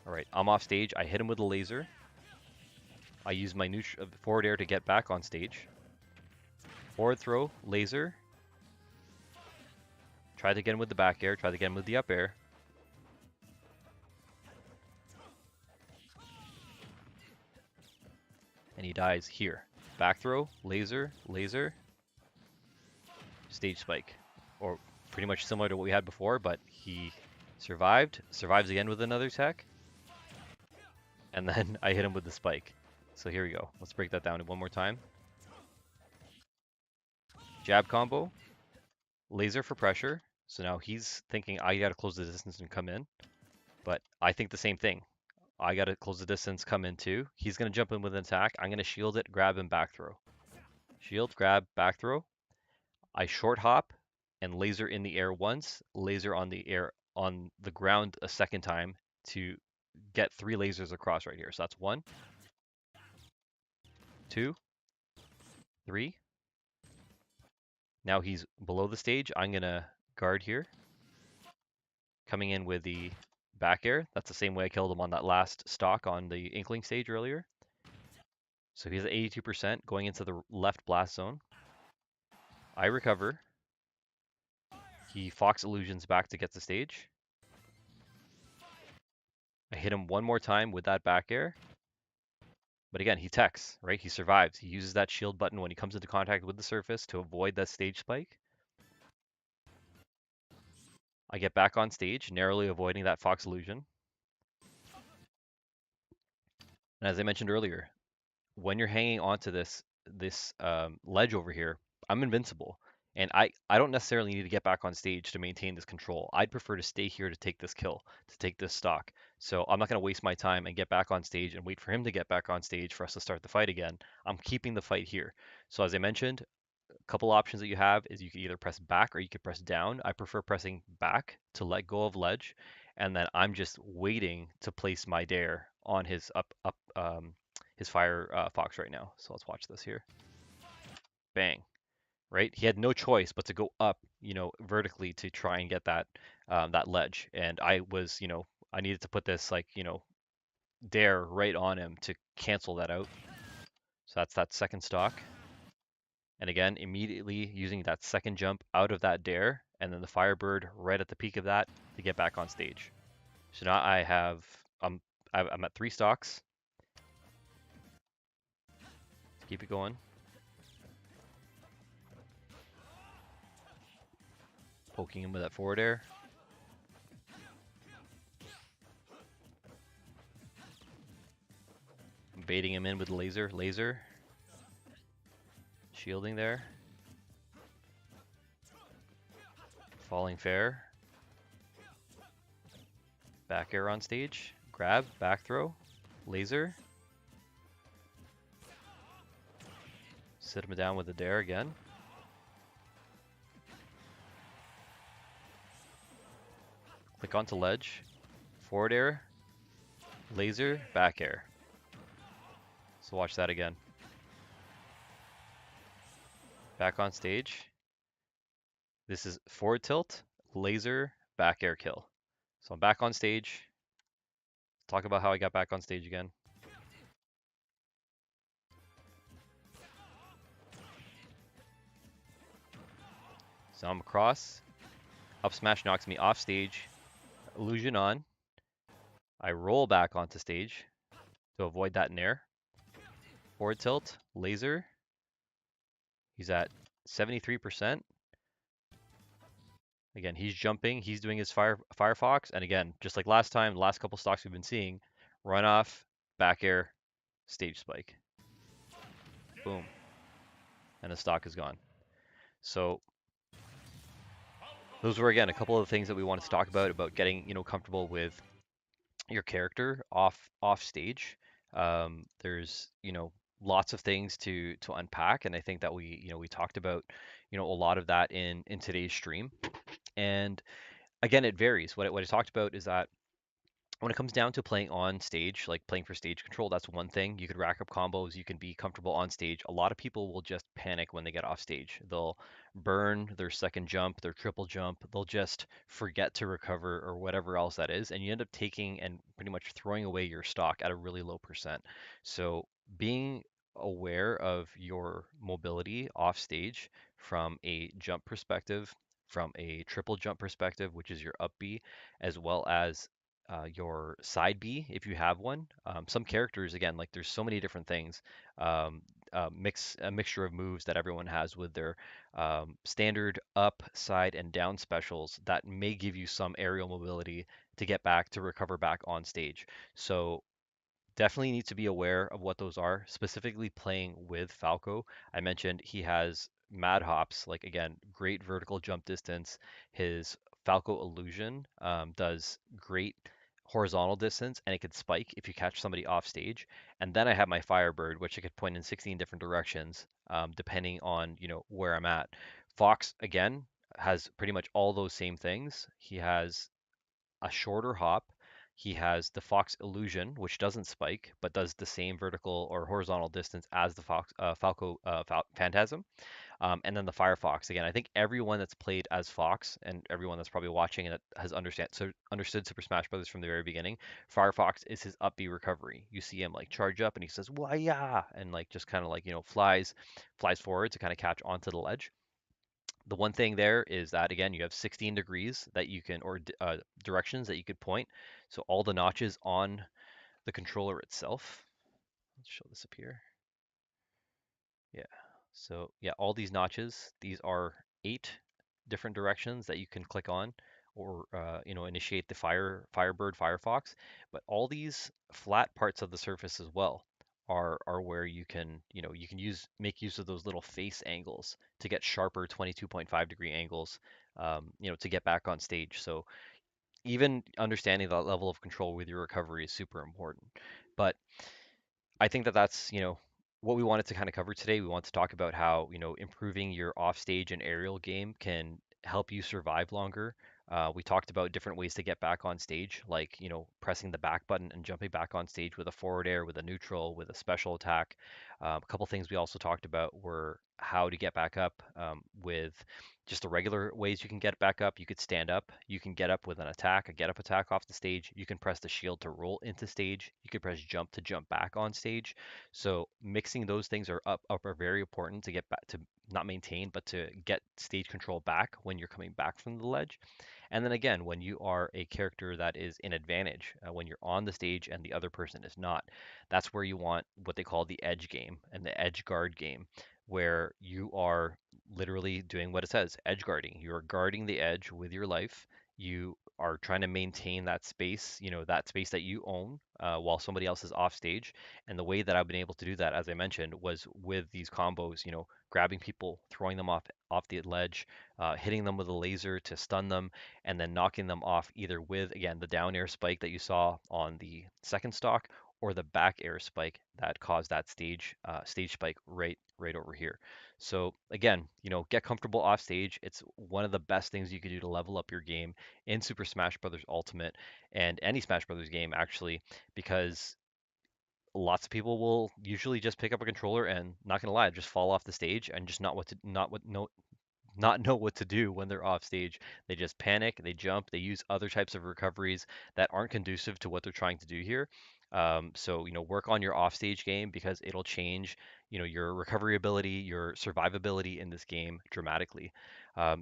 All right, I'm off stage. I hit him with a laser. I use my forward air to get back on stage. Forward throw, laser. Try to get him with the back air. Try to get him with the up air. And he dies here. Back throw, laser, laser, stage spike. Or pretty much similar to what we had before, but he survived. Survives again with another tech. And then I hit him with the spike. So here we go. Let's break that down one more time. Jab combo, laser for pressure. So now he's thinking I gotta close the distance and come in. But I think the same thing. I gotta close the distance, come in too. He's gonna jump in with an attack. I'm gonna shield it, grab him, back throw. Shield, grab, back throw. I short hop and laser in the air once, laser on the air on the ground a second time to get 3 lasers across right here. So that's 1, 2, 3. Now he's below the stage. I'm gonna guard here. Coming in with the back air. That's the same way I killed him on that last stock on the Inkling stage earlier. So he's at 82% going into the left blast zone. I recover. He Fox illusions back to get the stage. I hit him one more time with that back air. But again, he techs, right? He survives. He uses that shield button when he comes into contact with the surface to avoid that stage spike. I get back on stage, narrowly avoiding that Fox illusion. And as I mentioned earlier, when you're hanging onto this ledge over here, I'm invincible. And I don't necessarily need to get back on stage to maintain this control. I'd prefer to stay here to take this kill, to take this stock. So I'm not going to waste my time and get back on stage and wait for him to get back on stage for us to start the fight again. I'm keeping the fight here. So as I mentioned, a couple options that you have is you can either press back or you can press down. I prefer pressing back to let go of ledge. And then I'm just waiting to place my dare on his his fire fox right now. So let's watch this here. Bang. Right? He had no choice but to go up, vertically to try and get that that ledge. And I was, I needed to put this dare right on him to cancel that out. So that's that second stock. And again, immediately using that second jump out of that dare, and then the Firebird right at the peak of that to get back on stage. So now I'm at 3 stocks. Let's keep it going. Poking him with that forward air. Baiting him in with laser. Shielding there. Falling fair. Back air on stage. Grab, back throw, laser. Sit him down with the dare again. Click onto ledge. Forward air, laser, back air. So watch that again. Back on stage. This is forward tilt, laser, back air kill. So I'm back on stage. talk about how I got back on stage again. So I'm across. Up smash knocks me off stage. Illusion on. I roll back onto stage to avoid that nair. Forward tilt. Laser. He's at 73%. Again, he's jumping. He's doing his Firefox. And again, just like last time, the last couple stocks we've been seeing, run off, back air, stage spike. Boom. And the stock is gone. So those were, again, a couple of things that we wanted to talk about getting, comfortable with your character off stage. There's, lots of things to unpack, and I think that we talked about, a lot of that in today's stream. And again, it varies. What I talked about is that when it comes down to playing on stage, like playing for stage control, that's one thing. You could rack up combos, you can be comfortable on stage. A lot of people will just panic when they get off stage. They'll burn their second jump, their triple jump. They'll just forget to recover or whatever else that is. And you end up taking and pretty much throwing away your stock at a really low percent. So being aware of your mobility off stage from a jump perspective, from a triple jump perspective, which is your up B, as well as your side B if you have one. Some characters, again, like there's so many different things. A mixture of moves that everyone has with their standard up, side, and down specials that may give you some aerial mobility to get back to recover back on stage. So definitely need to be aware of what those are. Specifically playing with Falco, I mentioned he has mad hops, like again, great vertical jump distance. His Falco illusion does great horizontal distance, and it could spike if you catch somebody off stage. And then I have my Firebird, which I could point in 16 different directions, depending on where I'm at. Fox again has pretty much all those same things. He has a shorter hop. He has the Fox Illusion, which doesn't spike, but does the same vertical or horizontal distance as the Falco Phantasm. And then the Firefox. Again, I think everyone that's played as Fox and everyone that's probably watching and that has understood Super Smash Brothers from the very beginning, Firefox is his up B recovery. You see him like charge up and he says, "Waya!" and like just kind of like, flies forward to kind of catch onto the ledge. The one thing there is that again, you have 16 degrees that you can, or directions that you could point. So all the notches on the controller itself. Let's show this up here. Yeah. So yeah, all these notches, these are 8 different directions that you can click on or initiate the Firebird Firefox. But all these flat parts of the surface as well are where you can make use of those little face angles to get sharper 22.5-degree angles, to get back on stage. So even understanding that level of control with your recovery is super important. But I think that that's, what we wanted to kind of cover today. We want to talk about how, improving your offstage and aerial game can help you survive longer. We talked about different ways to get back on stage, like, pressing the back button and jumping back on stage with a forward air, with a neutral, with a special attack. A couple things we also talked about were how to get back up with just the regular ways you can get back up. You could stand up. You can get up with an attack, a get up attack off the stage. You can press the shield to roll into stage. You can press jump to jump back on stage. So mixing those things up are very important to get back to not maintain, but to get stage control back when you're coming back from the ledge. And then again, when you are a character that is in advantage, when you're on the stage and the other person is not, that's where you want what they call the edge game and the edge guard game, where you are literally doing what it says, edge guarding. You are guarding the edge with your life. You are trying to maintain that space that you own while somebody else is off stage. And the way that I've been able to do that, as I mentioned, was with these combos, grabbing people, throwing them off the ledge, hitting them with a laser to stun them, and then knocking them off either with, again, the down air spike that you saw on the second stock or the back air spike that caused that stage spike right over here. So again, get comfortable off stage. It's one of the best things you can do to level up your game in Super Smash Bros. Ultimate and any Smash Bros. Game actually, because lots of people will usually just pick up a controller and, not gonna lie, just fall off the stage and just not what to not what no not know what to do when they're off stage. They just panic, they jump, they use other types of recoveries that aren't conducive to what they're trying to do here. So, work on your offstage game because it'll change, your recovery ability, your survivability in this game dramatically.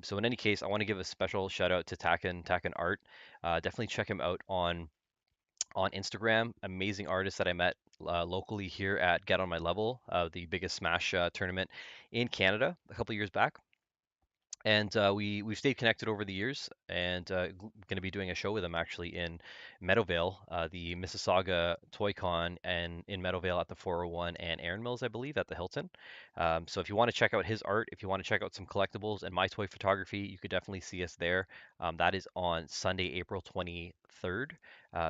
So in any case, I want to give a special shout out to Taken Art. Definitely check him out on Instagram. Amazing artist that I met locally here at Get on My Level, the biggest Smash tournament in Canada a couple years back. And we've stayed connected over the years, and going to be doing a show with him actually in Meadowvale, the Mississauga Toy Con, and in Meadowvale at the 401 and Aaron Mills, I believe, at the Hilton. So if you want to check out his art, if you want to check out some collectibles and my toy photography, you could definitely see us there. That is on Sunday, April 23rd.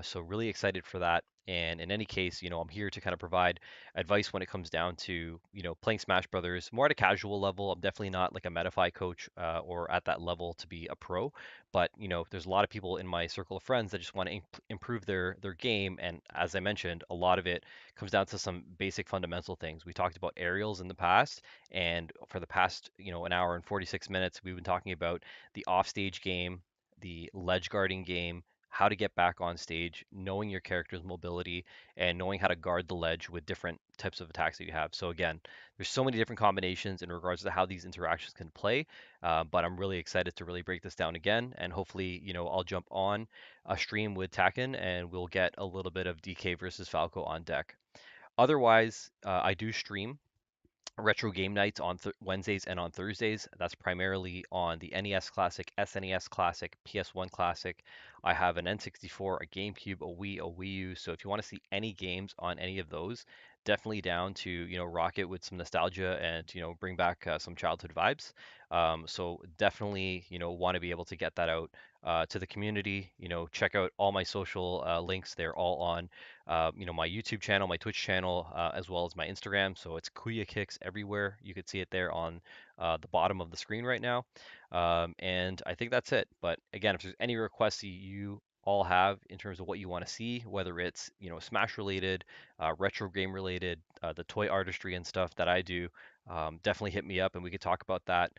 So really excited for that. And in any case, I'm here to kind of provide advice when it comes down to playing Smash Brothers more at a casual level. I'm definitely not like a Metafy coach or at that level to be a pro, but there's a lot of people in my circle of friends that just want to improve their game, and as I mentioned, a lot of it comes down to some basic fundamental things. We talked about aerials in the past, and for the past an hour and 46 minutes, we've been talking about the offstage game, the ledge guarding game, how to get back on stage, knowing your character's mobility, and knowing how to guard the ledge with different types of attacks that you have. So again, there's so many different combinations in regards to how these interactions can play, but I'm really excited to really break this down again, and hopefully, I'll jump on a stream with Taken and we'll get a little bit of DK versus Falco on deck. Otherwise, I do stream retro game nights on Wednesdays and on Thursdays. That's primarily on the NES Classic, SNES Classic, PS1 Classic. I have an N64, a GameCube, a Wii, a Wii U. So if you want to see any games on any of those, definitely down to rock it with some nostalgia and bring back some childhood vibes. So definitely want to be able to get that out to the community. Check out all my social links. They're all on my YouTube channel, my Twitch channel, as well as my Instagram. So it's Kuya Kicks everywhere. You could see it there on the bottom of the screen right now. And I think that's it. But again, if there's any requests you all have in terms of what you want to see, whether it's Smash related, retro game related, the toy artistry and stuff that I do, definitely hit me up and we could talk about that.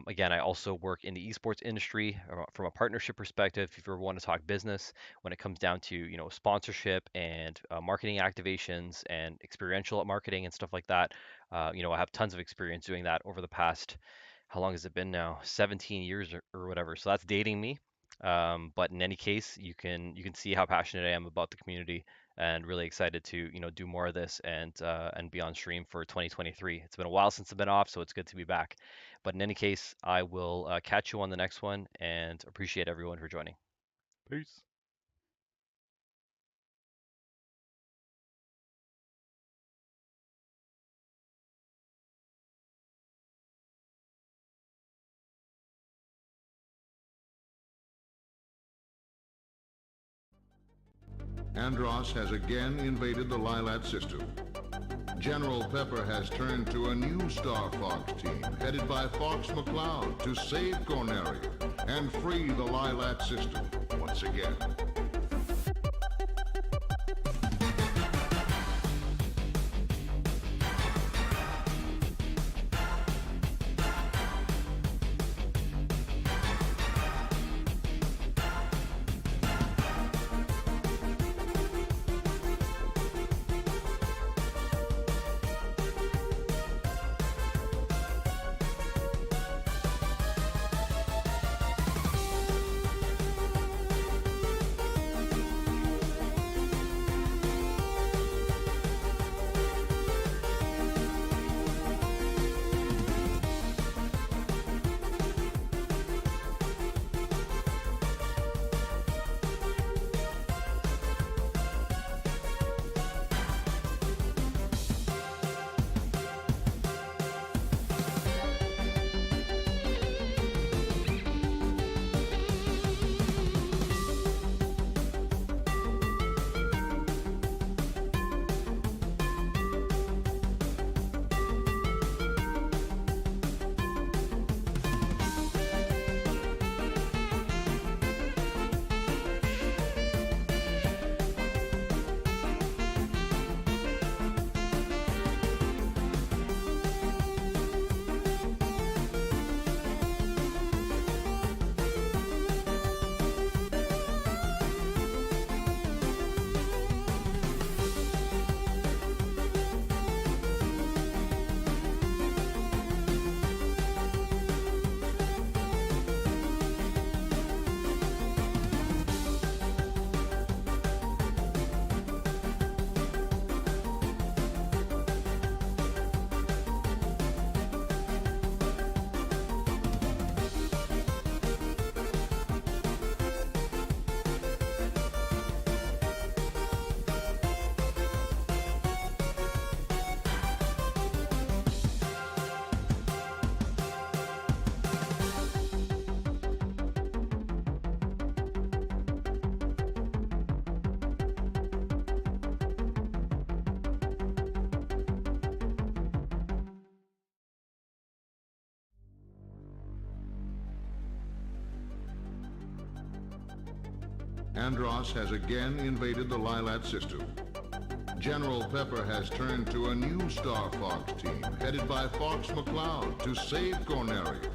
Again, I also work in the esports industry from a partnership perspective. If you ever want to talk business, when it comes down to sponsorship and marketing activations and experiential marketing and stuff like that, I have tons of experience doing that over the past, how long has it been now? 17 years or whatever. So that's dating me. But in any case, you can see how passionate I am about the community and really excited to do more of this and be on stream for 2023. It's been a while since I've been off, so it's good to be back. But in any case, I will catch you on the next one and appreciate everyone for joining. Peace. Andros has again invaded the Lilat system. General Pepper has turned to a new Star Fox team headed by Fox McCloud to save Corneria and free the Lilat system once again. Andros has again invaded the Lilat system. General Pepper has turned to a new Star Fox team headed by Fox McCloud to save Corneria